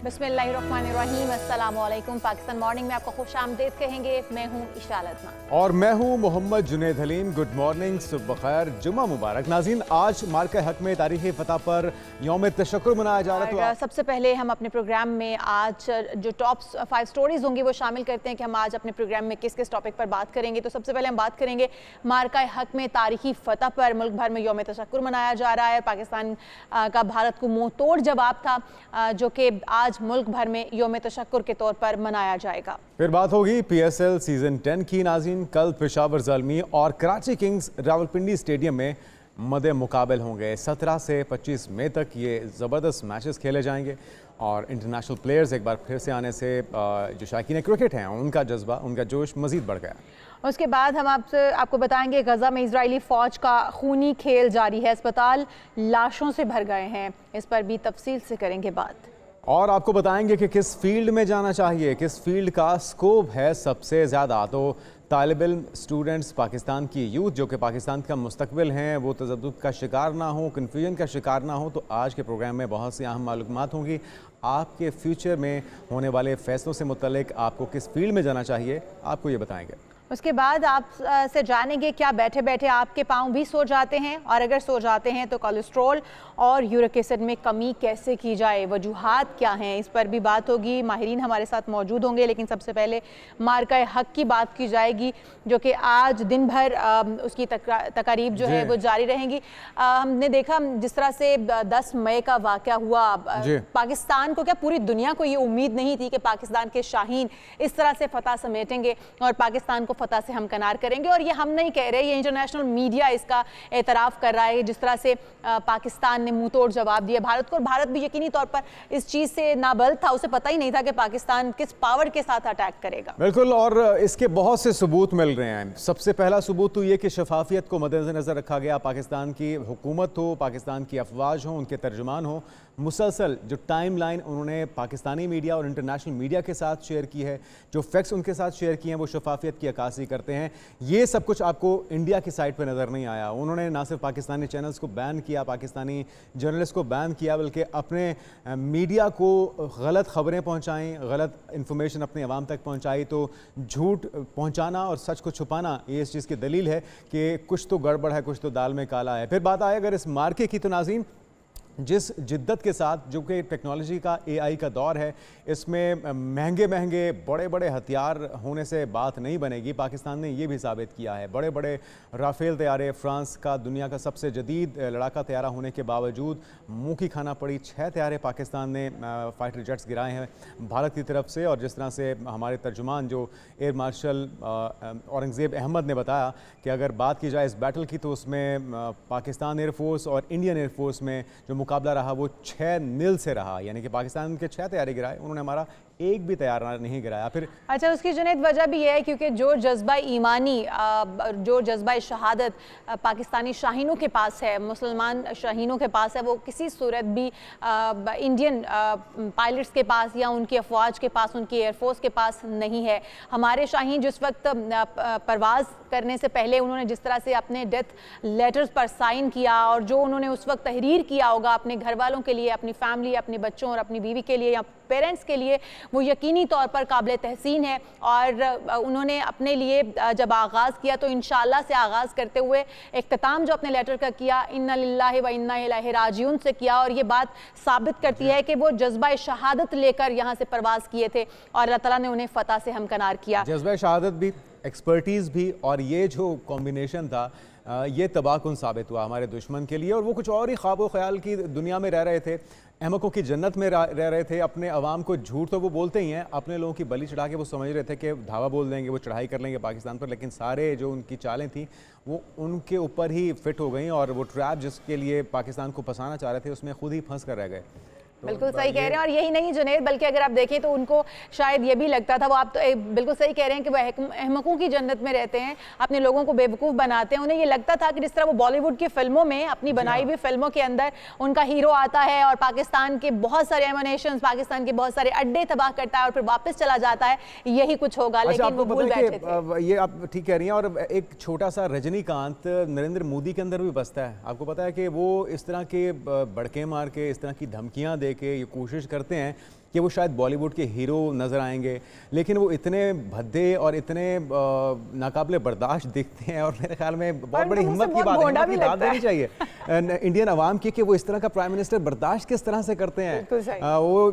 बिस्मिल्लाहिर्रहमानिर्रहीम, अस्सलाम वालेकुम। पाकिस्तान मॉर्निंग में आपको खुशामदीद कहेंगे। मैं हूँ इशाल अदना और मैं हूँ मोहम्मद जुनैद हलीम। गुड मॉर्निंग, सुबह बखैर, जुम्मा मुबारक। नाज़रीन, आज मार्का हक में तारीख़ी फ़तह पर यौम तशक्कुर मनाया जा रहा है। तो सबसे पहले हम अपने प्रोग्राम में आज जो टॉप 5 स्टोरीज होंगी वो शामिल करते हैं कि हम आज अपने प्रोग्राम में किस किस टॉपिक पर बात करेंगे। तो सबसे पहले हम बात करेंगे मार्का हक में तारीख़ी फ़तह पर मुल्क भर में यौम तशक्कुर मनाया जा रहा है। पाकिस्तान का भारत को मुँह तोड़ जवाब था जो कि आज मुल्क भर में यौम तशक्कुर के तौर पर मनाया जाएगा। फिर बात होगी PSL सीज़न 10 की। नाज़रीन, कल पेशावर ज़ल्मी और कराची किंग्स रावलपिंडी स्टेडियम में मदे मुकाबल होंगे। 17 से 25 मई तक ये ज़बरदस्त मैचेस खेले जाएंगे और इंटरनेशनल प्लेयर्स एक बार फिर से आने से जो शायकीन क्रिकेट हैं उनका जज्बा, उनका जोश मज़ीद बढ़ गया। उसके बाद हम आपको बताएंगे गजा में इजरायली फ़ौज का खूनी खेल जारी है। अस्पताल लाशों से भर गए हैं। इस पर भी तफसील से करेंगे बात। और आपको बताएंगे कि किस फील्ड में जाना चाहिए, किस फील्ड का स्कोप है सबसे ज़्यादा। तो तालिब इल्म स्टूडेंट्स, पाकिस्तान की यूथ जो कि पाकिस्तान का मुस्तकबिल हैं, वो तज़ब्ज़ुब का शिकार ना हो, कन्फ्यूजन का शिकार ना हो। तो आज के प्रोग्राम में बहुत सी अहम मालूमात होंगी। आपके फ्यूचर में होने वाले फ़ैसलों से मुतल्लिक आपको किस फील्ड में जाना चाहिए, आपको ये बताएंगे। उसके बाद आप से जानेंगे क्या बैठे बैठे आपके पाँव भी सो जाते हैं, और अगर सो जाते हैं तो कोलेस्ट्रॉल और यूरिक एसिड में कमी कैसे की जाए, वजूहात क्या हैं, इस पर भी बात होगी। माहिरीन हमारे साथ मौजूद होंगे। लेकिन सबसे पहले मार्का हक की बात की जाएगी जो कि आज दिन भर उसकी तकारीब जो है वो जारी रहेंगी। हमने देखा जिस तरह से 10 मई का वाक़या हुआ, पाकिस्तान को क्या पूरी दुनिया को ये उम्मीद नहीं थी कि पाकिस्तान के शाहीन इस तरह से फतह समेटेंगे और पाकिस्तान को फतह से हमकनार करेंगे। और ये हम नहीं कह रहे, ये इंटरनेशनल मीडिया इसका एतराफ़ कर रहा है। जिस तरह से पाकिस्तान ने मुंह तोड़ जवाब दिया भारत को, और भारत भी यकीनी तौर पर इस चीज़ से नाबल्द था। उसे पता ही नहीं था कि पाकिस्तान किस पावर के साथ अटैक करेगा। बिल्कुल, और इसके बहुत से सबूत मिल रहे हैं। सबसे पहला सबूत तो ये कि शफाफियत को मद्देनज़र रखा गया। पाकिस्तान की हुकूमत हो, पाकिस्तान की अफवाज हो, उनके तर्जुमान हो, मुसलसल जो टाइम लाइन उन्होंने पाकिस्तानी मीडिया और इंटरनेशनल मीडिया के साथ शेयर की है, जो फैक्ट्स उनके साथ शेयर किए हैं, वो शफाफियत की अक्कासी करते हैं। ये सब कुछ आपको इंडिया की साइड पर नज़र नहीं आया। उन्होंने ना सिर्फ पाकिस्तानी चैनल्स को बैन किया, पाकिस्तानी जर्नलिस्ट को बैन किया, बल्कि अपने मीडिया को गलत खबरें पहुँचाई, गलत इन्फॉर्मेशन अपने अवाम तक पहुँचाई। तो झूठ पहुँचाना और सच को छुपाना, ये इस चीज़ की दलील है कि कुछ तो गड़बड़ है, कुछ तो दाल में काला है। फिर बात आए अगर इस मार्के की, तो नाज़रीन जिस जिद्दत के साथ जो कि टेक्नोलॉजी का AI का दौर है, इसमें महंगे महंगे बड़े बड़े हथियार होने से बात नहीं बनेगी। पाकिस्तान ने ये भी साबित किया है। बड़े बड़े राफेल तैयारे, फ्रांस का दुनिया का सबसे जदीद लड़ाका तैयारा होने के बावजूद मुँह की खाना पड़ी। 6 तैयारे पाकिस्तान ने फाइटर जेट्स गिराए हैं भारत की तरफ से। और जिस तरह से हमारे तर्जुमान जो एयर मार्शल औरंगज़ेब अहमद ने बताया कि अगर बात की जाए इस बैटल की, तो उसमें पाकिस्तान एयरफोर्स और इंडियन एयरफोर्स में जो मुकाबला रहा वो 6-0 से रहा। यानी कि पाकिस्तान के 6 तैयारे गिराए, उन्होंने हमारा एक भी तैयार नहीं गिराया। फिर अच्छा, उसकी जुनैद वजह भी यह है क्योंकि जो जज्बा ईमानी, जो जज्बा शहादत पाकिस्तानी शाहीनों के पास है, मुसलमान शाहीनों के पास है, वो किसी सूरत भी इंडियन पायलट्स के पास या उनकी अफवाज के पास, उनकी एयरफोर्स के पास नहीं है। हमारे शाहीन जिस वक्त परवाज़ करने से पहले उन्होंने जिस तरह से अपने डेथ लेटर्स पर साइन किया, और जो उन्होंने उस वक्त तहरीर किया होगा अपने घर वालों के लिए, अपनी फैमिली, अपने बच्चों और अपनी बीवी के लिए या पेरेंट्स के लिए, वो यकीनी तौर पर काबिल तहसीन है। और उन्होंने अपने लिए जब आगाज़ किया तो इंशाअल्लाह से आगाज़ करते हुए इख्तिताम जो अपने लेटर का किया, इन्ना लिल्लाहि व इन्ना इलैहि राजिऊन से किया। और ये बात साबित करती है कि वो जज्बा शहादत लेकर यहाँ से परवाज़ किए थे और अल्लाह ताला ने उन्हें फ़तह से हमकनार किया। जज्बा शहादत भी, एक्सपर्टीज़ भी, और ये जो कॉम्बिनेशन था ये तबाहकुन साबित हुआ हमारे दुश्मन के लिए। और वो कुछ और ही ख्वाब ख्याल की दुनिया में रह रहे थे, अहमकों की जन्नत में रह रहे थे। अपने अवाम को झूठ तो वो बोलते ही हैं, अपने लोगों की बलि चढ़ा के वो समझ रहे थे कि धावा बोल देंगे, वो चढ़ाई कर लेंगे पाकिस्तान पर। लेकिन सारे जो उनकी चालें थी वो उनके ऊपर ही फिट हो गई, और वो ट्रैप जिसके लिए पाकिस्तान को फंसाना चाह रहे थे उसमें खुद ही फंस कर रह गए। बिल्कुल सही कह रहे हैं। और यही नहीं जुनैद, बल्कि अगर आप देखें तो उनको शायद ये भी लगता था, वो आप तो बिल्कुल सही कह रहे हैं कि वो अहमकों की जन्नत में रहते हैं, अपने लोगों को बेवकूफ़ बनाते हैं। उन्हें ये लगता था कि जिस तरह वो बॉलीवुड की फिल्मों में, अपनी बनाई हुई फिल्मों के अंदर उनका हीरो आता है और पाकिस्तान के बहुत सारे एमिनेशंस, पाकिस्तान के बहुत सारे अड्डे तबाह करता है और फिर वापस चला जाता है, यही कुछ होगा। लेकिन वो भूल बैठे थे। ये आप ठीक कह रही हैं। और एक छोटा सा रजनीकांत नरेंद्र मोदी के अंदर भी बसता है। आपको पता है कि वो इस तरह के बड़के मार के, इस तरह की धमकियाँ दे के ये कोशिश करते हैं कि वो शायद बॉलीवुड के हीरो नज़र आएंगे, लेकिन वो इतने भद्दे और इतने नाकाबिले बर्दाश्त दिखते हैं, और मेरे ख्याल में बहुत बड़ी हिम्मत की बात है, हिम्मत दाद देनी चाहिए इंडियन अवाम की कि वो इस तरह का प्राइम मिनिस्टर बर्दाश्त किस तरह से करते हैं। वो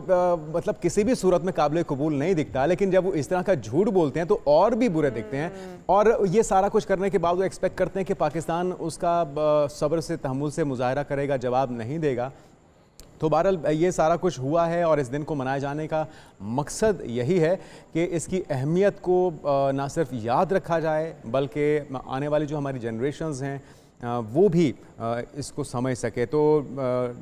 मतलब किसी भी सूरत में काबिल कबूल नहीं दिखता, लेकिन जब वो इस तरह का झूठ बोलते हैं तो और भी बुरे दिखते हैं। और ये सारा कुछ करने के बाद वो एक्सपेक्ट करते हैं कि पाकिस्तान उसका सब्र से तहम्मुल से मुजाहरा करेगा, जवाब नहीं देगा। तो बहरहाल ये सारा कुछ हुआ है और इस दिन को मनाए जाने का मकसद यही है कि इसकी अहमियत को ना सिर्फ याद रखा जाए, बल्कि आने वाली जो हमारी जनरेशन्स हैं वो भी इसको समझ सके। तो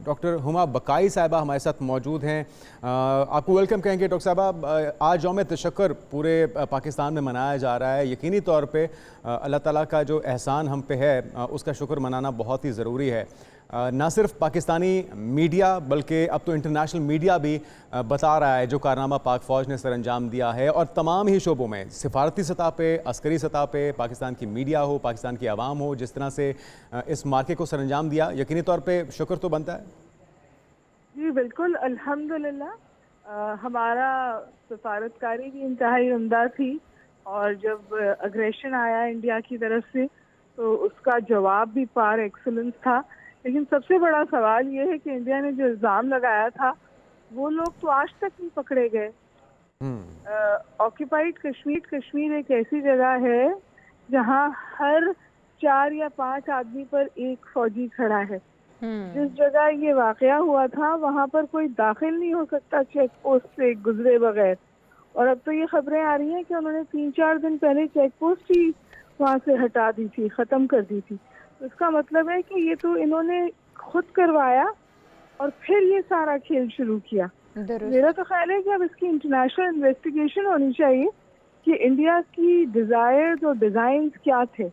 डॉक्टर हुमा बकाई साहिबा हमारे साथ मौजूद हैं, आपको वेलकम कहेंगे। डॉक्टर साहिबा, आज यौम तशक्कुर पूरे पाकिस्तान में मनाया जा रहा है। यकीनी तौर पे अल्लाह ताला का जो एहसान हम पे है उसका शुक्र मनाना बहुत ही ज़रूरी है। ना सिर्फ पाकिस्तानी मीडिया बल्कि अब तो इंटरनेशनल मीडिया भी बता रहा है जो कारनामा पाक फ़ौज ने सर अंजाम दिया है, और तमाम ही शोबों में, सिफारती सतह पे, अस्करी सतह पे, पाकिस्तान की मीडिया हो, पाकिस्तान की आवाम हो, जिस तरह से इस मार्के को सर अंजाम दिया, यकीनी तौर पे शुक्र तो बनता है। जी बिल्कुल, अल्हम्दुलिल्लाह हमारा सफारतकारी भी इंतहाई उम्दा थी, और जब अग्रेशन आया इंडिया की तरफ से तो उसका जवाब भी पार एक्सीलेंस था। लेकिन सबसे बड़ा सवाल ये है कि इंडिया ने जो इल्ज़ाम लगाया था वो लोग तो आज तक नहीं पकड़े गए। ऑक्यूपाइड कश्मीर एक ऐसी जगह है जहाँ हर 4 या 5 आदमी पर एक फौजी खड़ा है। जिस जगह ये वाकया हुआ था वहाँ पर कोई दाखिल नहीं हो सकता चेक पोस्ट से गुजरे बगैर, और अब तो ये खबरें आ रही हैं कि उन्होंने 3-4 दिन पहले चेक पोस्ट ही वहाँ से हटा दी थी, ख़त्म कर दी थी। इसका मतलब है कि ये तो इन्होंने खुद करवाया और फिर ये सारा खेल शुरू किया। मेरा तो ख्याल है कि अब इसकी इंटरनेशनल इन्वेस्टिगेशन होनी चाहिए कि इंडिया की डिजायर्स और डिजाइन्स क्या थे।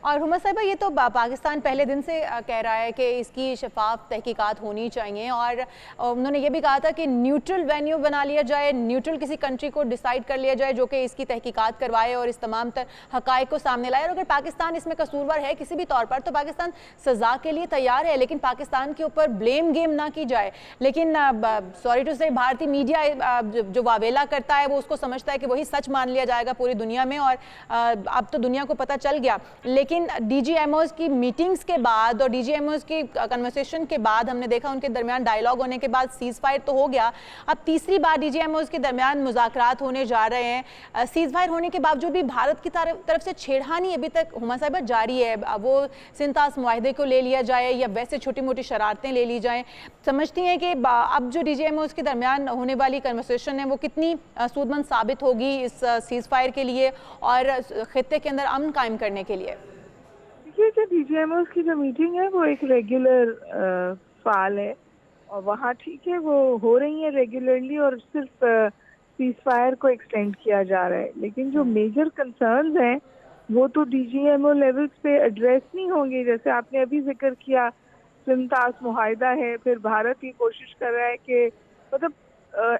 और हुमा साहिबा, ये तो पाकिस्तान पहले दिन से कह रहा है कि इसकी शफाफ तहकीकात होनी चाहिए, और उन्होंने ये भी कहा था कि न्यूट्रल वेन्यू बना लिया जाए, न्यूट्रल किसी कंट्री को डिसाइड कर लिया जाए जो कि इसकी तहकीकात करवाए और इस तमाम हकायक को सामने लाए। और अगर पाकिस्तान इसमें कसूरवार है किसी भी तौर पर तो पाकिस्तान सज़ा के लिए तैयार है, लेकिन पाकिस्तान के ऊपर ब्लेम गेम ना की जाए। लेकिन सॉरी टू से भारतीय मीडिया जो वावेला करता है वो उसको समझता है कि वही सच मान लिया जाएगा पूरी दुनिया में, और अब तो दुनिया को पता चल गया। लेकिन डीजीएमओज की मीटिंग्स के बाद और डीजीएमओज की कन्वर्सेशन के बाद हमने देखा उनके दरमियान डायलॉग होने के बाद सीज फायर तो हो गया, अब तीसरी बार डीजीएमओज के दरमियान मुज़ाकरात होने जा रहे हैं। सीज फायर होने के बावजूद भी भारत की तरफ से छेड़खानी अभी तक हुमा साहिबा जारी है। वो सिंतास मुआहदे को ले लिया जाए या वैसे छोटी मोटी शरारतें ले ली जाएं, समझती हैं कि अब जो डीजीएमओज के दरमियान होने वाली कन्वर्सेशन है वो कितनी सूदमंद साबित होगी इस सीज फायर के लिए और खित्ते के अंदर अमन कायम करने के लिए? देखिए कि डीजीएमओस की जो मीटिंग है वो एक रेगुलर फाल है, और वहाँ ठीक है वो हो रही है रेगुलरली, और सिर्फ सीज फायर को एक्सटेंड किया जा रहा है। लेकिन जो मेजर कंसर्न्स हैं वो तो डीजीएमओ लेवल्स पे एड्रेस नहीं होंगे। जैसे आपने अभी जिक्र किया, सिंतास मुआहदा है, फिर भारत ये कोशिश कर रहा है कि मतलब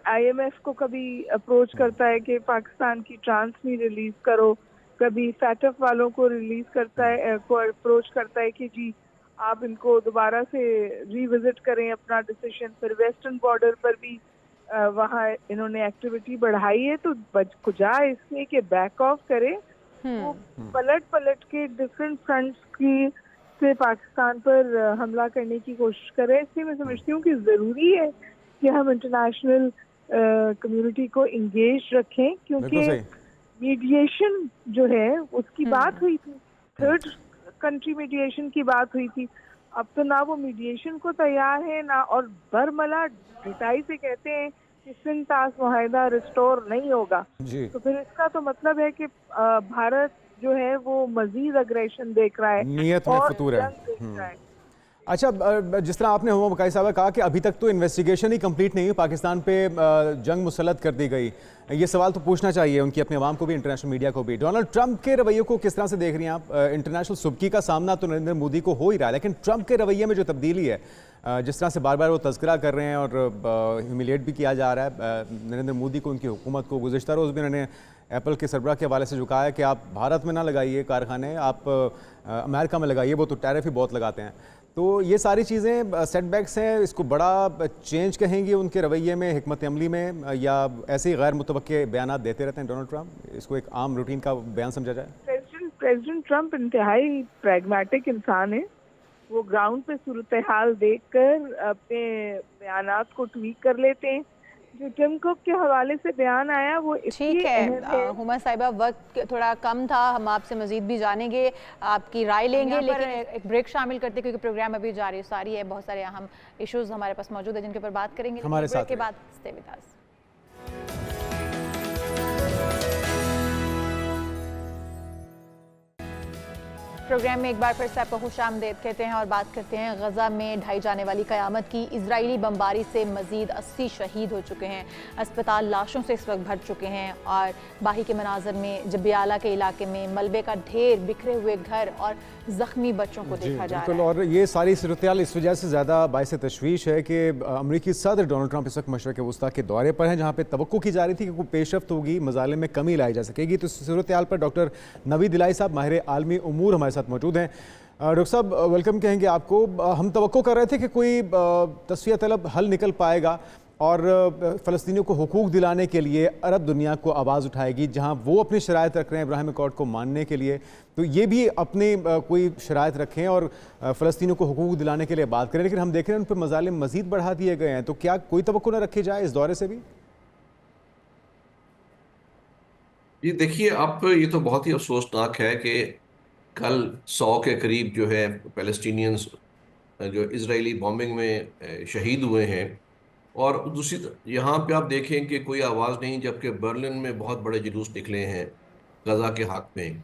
IMF को कभी अप्रोच करता है कि पाकिस्तान की ट्रांसमी रिलीज करो, कभी फैटफ वालों को रिलीज करता है, को अप्रोच करता है कि जी आप इनको दोबारा से रिविजिट करें अपना डिसीजन। फिर वेस्टर्न बॉर्डर पर भी वहाँ इन्होंने एक्टिविटी बढ़ाई है, तो बजाय इसके कि बैक ऑफ करे वो पलट के डिफरेंट फ्रंट्स की से पाकिस्तान पर हमला करने की कोशिश करे। इसलिए मैं समझती हूँ कि ज़रूरी है कि हम इंटरनेशनल कम्युनिटी को इंगेज रखें, क्योंकि मीडिएशन जो है उसकी बात हुई थी, थर्ड कंट्री मीडिएशन की बात हुई थी। अब तो ना वो मीडिएशन को तैयार है ना, और बरमला ढिठाई से कहते हैं कि सिंतास मुआहदा रिस्टोर नहीं होगा। तो फिर इसका तो मतलब है कि भारत जो है वो मजीद अग्रेशन देख रहा है, नीयत में फतूर है। अच्छा, जिस तरह आपने हुमा बकाई साहब कहा कि अभी तक तो इन्वेस्टिगेशन ही कंप्लीट नहीं हुई, पाकिस्तान पे जंग मुसल्लत कर दी गई, ये सवाल तो पूछना चाहिए उनकी अपने अवाम को भी, इंटरनेशनल मीडिया को भी। डोनाल्ड ट्रंप के रवैये को किस तरह से देख रही हैं आप? इंटरनेशनल सुबकी का सामना तो नरेंद्र मोदी को हो ही रहा है, लेकिन ट्रंप के रवैये में जो तब्दीली है, जिस तरह से बार बार वो तज़किरा कर रहे हैं और ह्यूमिलिएट भी किया जा रहा है नरेंद्र मोदी को, उनकी हुकूमत को। गुज़िश्ता रोज़ भी उन्होंने एप्पल के सरबराह के हवाले से जो कहा है कि आप भारत में ना लगाइए कारखाने, आप अमेरिका में लगाइए, वो तो टैरिफ ही बहुत लगाते हैं। तो ये सारी चीज़ें सेटबैक्स हैं, इसको बड़ा चेंज कहेंगे उनके रवैये में, हिकमत अमली में, या ऐसे ही गैर मुतवक्के बयान देते रहते हैं डोनाल्ड ट्रंप? इसको एक आम रूटीन का बयान समझा जाए? प्रेसिडेंट ट्रंप इंतहाई प्रैग्मेटिक इंसान है। वो ग्राउंड पे सूरत हाल देखकर अपने बयानात को ट्वीक कर लेते हैं। जो टिम कुक के हवाले से बयान आया वो ठीक इसलिए अहम है है। हुमा साहिबा, वक्त थोड़ा कम था, हम आपसे मजीद भी जानेंगे, आपकी राय लेंगे, लेकिन एक ब्रेक शामिल करते क्योंकि प्रोग्राम अभी जारी है, बहुत सारे अहम इश्यूज हमारे पास मौजूद है जिनके ऊपर बात करेंगे हमारे साथ के बाद। Stay with us. प्रोग्राम में एक बार फिर से आपको खुशामदीद कहते हैं और बात करते हैं गजा में ढाई जाने वाली क़यामत की। इजरायली बमबारी से मजीद 80 शहीद हो चुके हैं, अस्पताल लाशों से इस वक्त भर चुके हैं और बाही के मनाजर में जबियाला के इलाके में मलबे का ढेर, बिखरे हुए घर और ज़ख्मी बच्चों को देखा जा रहा है। और ये सारी सूरत-ए-हाल इस वजह से ज़्यादा बाइस तशवीश है कि अमरीकी सदर डोनाल्ड ट्रंप इस वक्त मशरक़ वस्ता के दौरे पर हैं, जहाँ पे तवक्को की जा रही थी कि कोई पेशरफ्त होगी, मज़ालिम में कमी लाई जा सकेगी। तो सूरत-ए-हाल पर डॉक्टर नवीद इलाही साहब, माहिर आलमी उमूर, हमारे साथ मौजूद हैं। डॉक्टर साहब, वेलकम कहेंगे आपको। हम तवक्को कर रहे थे कि कोई तस्फिया तलब हल निकल पाएगा और फ़लस्तीनियों को हुकूक दिलाने के लिए अरब दुनिया को आवाज़ उठाएगी, जहां वो अपनी शराइत रख रहे हैं इब्राहिम अकॉर्ड को मानने के लिए, तो ये भी अपने कोई शराइत रखें और फ़लस्तीनियों को हुकूक दिलाने के लिए बात करें। लेकिन हम देख रहे हैं उन पर मज़ालिम मज़ीद बढ़ा दिए गए हैं, तो क्या कोई तवक्को न रखी जाए इस दौरे से भी? ये देखिए, आप ये तो बहुत ही अफसोसनाक है कि कल 100 के करीब जो है पैलेस्टीनियंस जो इजरायली बॉम्बिंग में शहीद हुए हैं, और दूसरी यहाँ पे आप देखें कि कोई आवाज़ नहीं, जबकि बर्लिन में बहुत बड़े जुलूस निकले हैं गजा के हक में।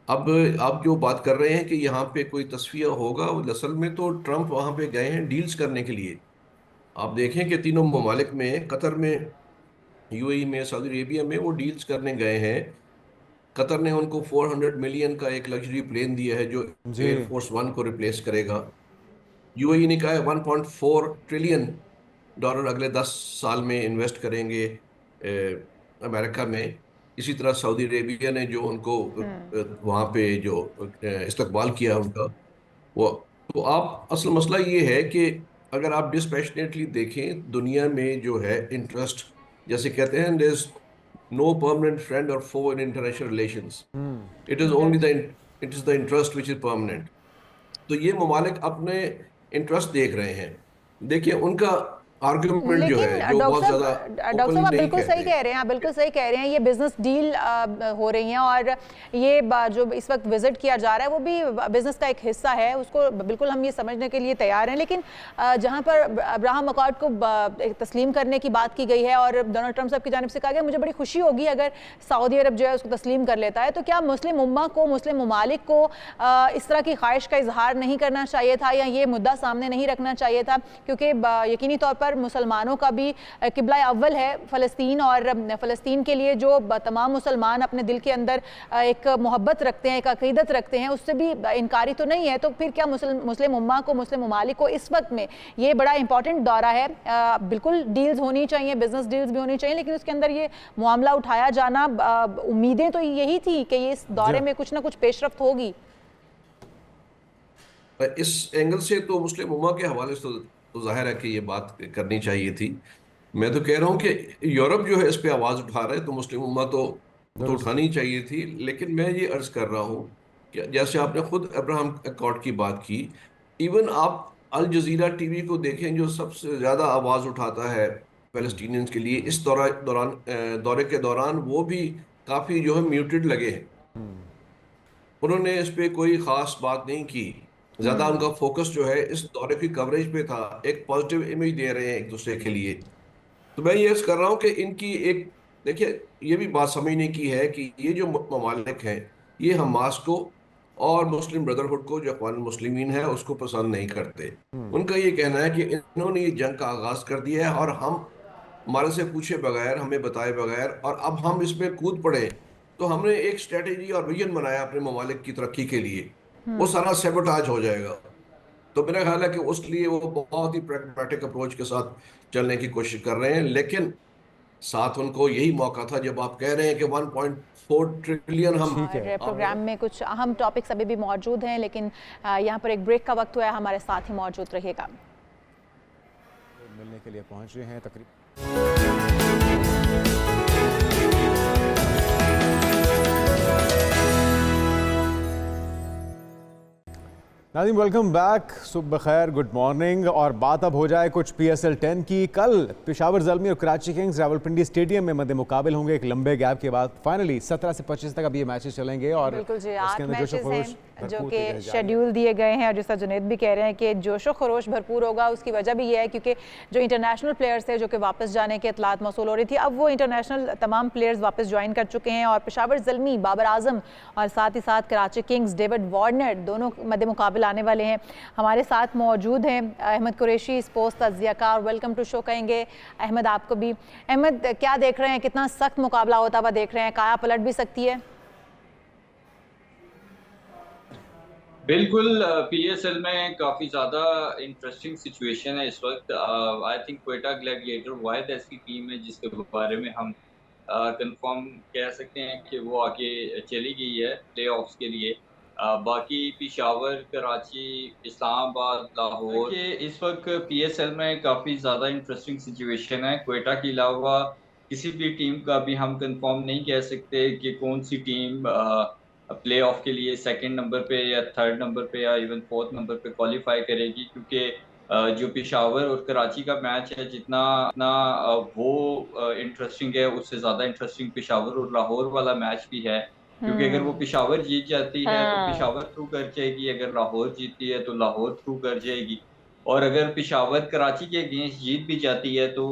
अब आप जो बात कर रहे हैं कि यहाँ पे कोई तस्फिया होगा, असल में तो ट्रंप वहाँ पे गए हैं डील्स करने के लिए। आप देखें कि तीनों ममालिक में, कतर में, यूएई में, सऊदी अरेबिया में वो डील्स करने गए हैं। कतर ने उनको 400 मिलियन का एक लग्जरी प्लेन दिया है जो एयरफोर्स वन को रिप्लेस करेगा। यूएई ने कहा है 1.4 ट्रिलियन डॉलर अगले 10 साल में इन्वेस्ट करेंगे अमेरिका में। इसी तरह सऊदी अरेबिया ने जो उनको वहाँ पे जो इस्तकबाल किया उनका, वो तो आप असल मसला ये है कि अगर आप डिस्पैशनेटली देखें, दुनिया में जो है इंटरेस्ट, जैसे कहते हैं there is no permanent friend और foe in international relations, it is only the interest which is permanent. तो ये ममालिक अपने इंटरेस्ट देख रहे हैं। देखिए, उनका आर्गुमेंट जो है, जो बहुत ज्यादा डॉक्टर साहब, बिल्कुल सही कह रहे हैं, आप बिल्कुल सही कह रहे हैं। ये बिजनेस डील हो रही हैं और ये जो इस वक्त विजिट किया जा रहा है वो भी बिजनेस का एक हिस्सा है, उसको बिल्कुल हम ये समझने के लिए तैयार हैं। लेकिन जहां पर अब्राहम अकॉर्ड को तस्लीम करने की बात की गई है और डोनाल्ड ट्रंप साहब की जानिब से कहा गया मुझे बड़ी खुशी होगी अगर सऊदी अरब जो है उसको तस्लीम कर लेता है, तो क्या मुस्लिम उम्मा को, मुस्लिम ममालिक को इस तरह की ख्वाहिश का इजहार नहीं करना चाहिए था या ये मुद्दा सामने नहीं रखना चाहिए था? क्योंकि यकीनी तौर पर मुसलमानों का भी किबला अव्वल है फ़लस्तीन, और फ़लस्तीन के लिए जो तमाम मुसलमान अपने दिल के अंदर एक मोहब्बत रखते हैं, एक अकीदत रखते हैं, उससे भी इनकारी तो नहीं है। तो फिर क्या मुस्लिम उम्मा को, मुस्लिम ममालिक को इस वक्त में ये बड़ा इंपॉर्टेंट दौरा है, बिल्कुल डील्स होनी चाहिए, बिजनेस डील्स भी होनी चाहिए, लेकिन उसके अंदर ये मामला उठाया जाना, उम्मीदें तो यही थी कि ये इस दौरे में कुछ ना कुछ पेशरफ्त होगी। इस एंगल से तो मुस्लिम उम्मा के हवाले से तो जाहिर है कि ये बात करनी चाहिए थी। मैं तो कह रहा हूँ कि यूरोप जो है इस पे आवाज़ उठा रहा है, तो मुस्लिम उम्मा तो उठानी चाहिए थी। लेकिन मैं ये अर्ज कर रहा हूँ कि जैसे आपने खुद अब्राहम अकॉर्ड की बात की, इवन आप अल जजीरा टीवी को देखें जो सबसे ज़्यादा आवाज़ उठाता है फ़लस्तीनियंस के लिए, इस दौरे के दौरान वो भी काफ़ी जो है म्यूटेड लगे हैं। उन्होंने इस पे कोई ख़ास बात नहीं की। ज़्यादा उनका फोकस जो है इस दौरे की कवरेज पे था, एक पॉजिटिव इमेज दे रहे हैं एक दूसरे के लिए। तो मैं ये अर्ज कर रहा हूँ कि इनकी एक, देखिए, ये भी बात समझने की है कि ये जो ममालिक हैं, ये हमास को और मुस्लिम ब्रदरहुड को, जो अक़वानुल मुस्लिमीन है, उसको पसंद नहीं करते। उनका ये कहना है कि इन्होंने ये जंग का आगाज़ कर दिया है और हम, हमारे से पूछे बगैर, हमें बताए बगैर, और अब हम इसमें कूद पड़े। तो हमने एक स्ट्रेटेजी और विजन बनाया अपने ममालिक की तरक्की के लिए, वो सारा सेबोटाज हो जाएगा। तो मेरा ख्याल है कि उसके लिए वो बहुत ही प्रैग्मेटिक अप्रोच के साथ चलने की कोशिश कर रहे हैं। लेकिन साथ उनको यही मौका था जब आप कह रहे हैं कि 1.4 ट्रिलियन हम ठीक है। और प्रोग्राम में कुछ अहम टॉपिक्स अभी भी मौजूद हैं, लेकिन यहाँ पर एक ब्रेक का वक्त हुआ है, हमारे साथ ही मौजूद रहिएगा। मिलने के लिए पहुंच रहे हैं तकरीबन। नाज़रीन वेलकम बैक, सुबह खैर, गुड मॉर्निंग। और बात अब हो जाए कुछ PSL 10 की। कल पेशावर ज़ल्मी और कराची किंग्स रावलपिंडी स्टेडियम में मद्दे मुकाबिल होंगे एक लंबे गैप के बाद। फाइनली 17 से 25 तक अब ये मैचेस चलेंगे और बिल्कुल जी, 8 उसके अंदर जोश मैचेस व खरोश हैं जो भरपूर कि देखे जाएंगे। शेड्यूल दिए गए हैं, और जैसा जुनैद भी कह रहे हैं कि जोशो खरोश भरपूर होगा। उसकी वजह भी ये है क्योंकि जो इंटरनेशनल प्लेयर्स थे जो कि वापस जाने की इतलात मौसूल हो रही थी, अब वो इंटरनेशनल तमाम प्लेयर्स वापस ज्वाइन कर चुके हैं। और पेशावर ज़ल्मी, बाबर आजम और साथ ही साथ कराची किंग्स डेविड वार्नर दोनों मद्दे मुकाबिल आने वाले हैं। हमारे साथ मौजूद हैं अहमद कुरैशी, स्पोर्ट्स तज्ज़ियाकार। वेलकम टू शो कहेंगे अहमद आपको भी। अहमद, क्या देख रहे हैं, कितना सख्त मुकाबला होता हुआ देख रहे हैं, काया पलट भी सकती है? बिल्कुल, PSL में काफ़ी ज़्यादा इंटरेस्टिंग सिचुएशन है इस वक्त। आई थिंक क्वेटा ग्लैडिएटर वाहिद ऐसी टीम है जिसके बारे में हम कंफर्म कह सकते हैं कि वो आगे चली गई है प्लेऑफ्स के लिए। बाकी पेशावर, कराची, इस्लामाबाद, लाहौर के इस वक्त PSL में काफ़ी ज़्यादा इंटरेस्टिंग सिचुएशन है। क्वेटा के अलावा किसी भी टीम का भी हम कंफर्म नहीं कह सकते कि कौन सी टीम प्ले ऑफ के लिए सेकंड नंबर पे या थर्ड नंबर पे या इवन फोर्थ नंबर पे क्वालिफाई करेगी, क्योंकि जो पेशावर और कराची का मैच है जितना वो इंटरेस्टिंग है, उससे ज़्यादा इंटरेस्टिंग पेशावर और लाहौर वाला मैच भी है। क्योंकि अगर वो पेशावर जीत जाती है तो पेशावर थ्रू कर जाएगी, अगर लाहौर जीतती है तो लाहौर थ्रू कर जाएगी। और अगर पेशावर कराची के अगेंस्ट जीत भी जाती है तो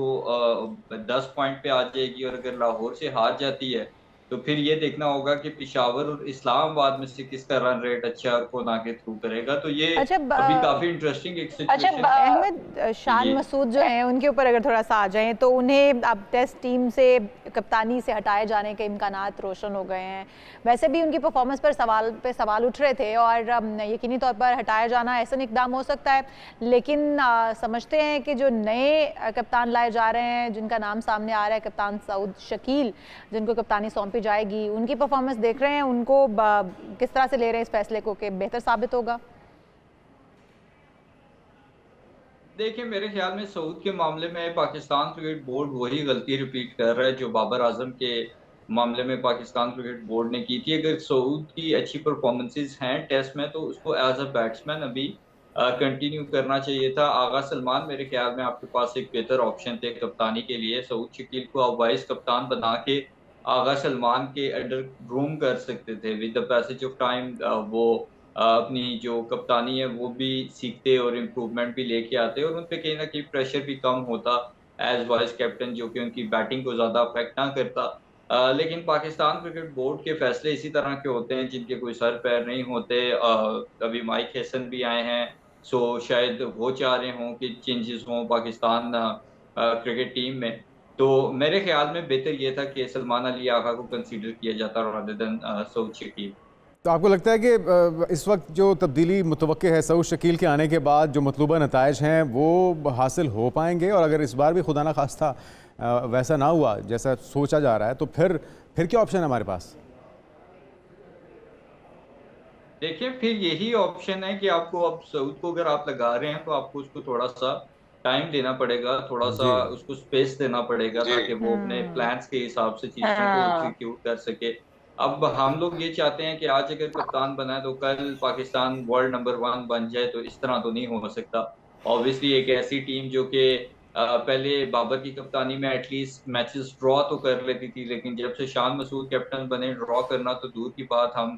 10 पॉइंट पे आ जाएगी, और अगर लाहौर से हार जाती है तो फिर ये देखना होगा कि पेशावर और इस्लामाबाद में से किसका रन रेट अच्छा कौन आगे थ्रू करेगा। तो ये अच्छा, अभी काफी इंटरेस्टिंग एक सिचुएशन है। अहमद, शान मसूद जो हैं उनके ऊपर अगर थोड़ा सा आ जाएं तो उन्हें अब टेस्ट टीम से कप्तानी से हटाए जाने के इम्कानात रोशन हो गए हैं। वैसे भी उनकी परफॉर्मेंस पर सवाल उठ रहे थे, और यकीनी तौर पर हटाया जाना ऐसा इकदाम हो सकता है, लेकिन समझते हैं कि जो नए कप्तान लाए जा रहे हैं, जिनका नाम सामने आ रहा है कप्तान सऊद शकील, जिनको कप्तानी सौंपी जाएगी, उनकी परफॉर्मेंस देख रहे हैं, उनको किस तरह से ले रहे हैं इस फैसले को कि बेहतर साबित होगा? देखिए, मेरे ख्याल में सऊद के मामले में पाकिस्तान क्रिकेट बोर्ड वही गलती रिपीट कर रहा है जो बाबर आजम के मामले में पाकिस्तान क्रिकेट बोर्ड ने की थी। अगर सऊद की अच्छी परफॉर्मेंसेज हैं टेस्ट में तो उसको एज अ बैट्समैन अभी कंटिन्यू करना चाहिए था। आगा सलमान मेरे ख्याल में आपके पास एक बेहतर ऑप्शन थे कप्तानी के लिए। सऊद शकील को आप वाइस कप्तान बना के आगा सलमान के अंडर ग्रूम कर सकते थे। With the passage of time वो अपनी जो कप्तानी है वो भी सीखते और इम्प्रूवमेंट भी लेके आते, और उन पे कहीं ना कहीं प्रेशर भी कम होता एज वाइस कैप्टन, जो कि उनकी बैटिंग को ज़्यादा अफेक्ट ना करता। लेकिन पाकिस्तान क्रिकेट बोर्ड के फैसले इसी तरह के होते हैं जिनके कोई सर पैर नहीं होते। अभी माइक हैसन भी आए हैं, सो शायद वो चाह रहे हों कि चेंजेस हों पाकिस्तान क्रिकेट टीम में। तो मेरे ख्याल में बेहतर ये था कि सलमान अली आगा को कंसीडर किया जाता रादर देन सऊद शकील। तो आपको लगता है कि इस वक्त जो तब्दीली मुतवक्के है सऊद शकील के आने के बाद जो मतलूबा नताइज हैं वो हासिल हो पाएंगे, और अगर इस बार भी खुदा ना खास्ता वैसा ना हुआ जैसा सोचा जा रहा है तो फिर क्या ऑप्शन है हमारे पास? देखिए, फिर यही ऑप्शन है कि आपको अब सऊद को अगर आप लगा रहे हैं तो आपको उसको थोड़ा सा टाइम देना पड़ेगा, थोड़ा सा उसको स्पेस देना पड़ेगा ताकि वो अपने प्लान्स के हिसाब से चीज़ों को एग्जीक्यूट कर सके। अब हम लोग ये चाहते हैं कि आज अगर कप्तान बना है तो कल पाकिस्तान वर्ल्ड नंबर 1 बन जाए, तो इस तरह तो नहीं हो सकता। ऑब्वियसली एक ऐसी टीम जो कि पहले बाबर की कप्तानी में एटलीस्ट मैचेस ड्रॉ तो कर लेती थी, लेकिन जब से शान मसूद कैप्टन बने ड्रॉ करना तो दूर की बात, हम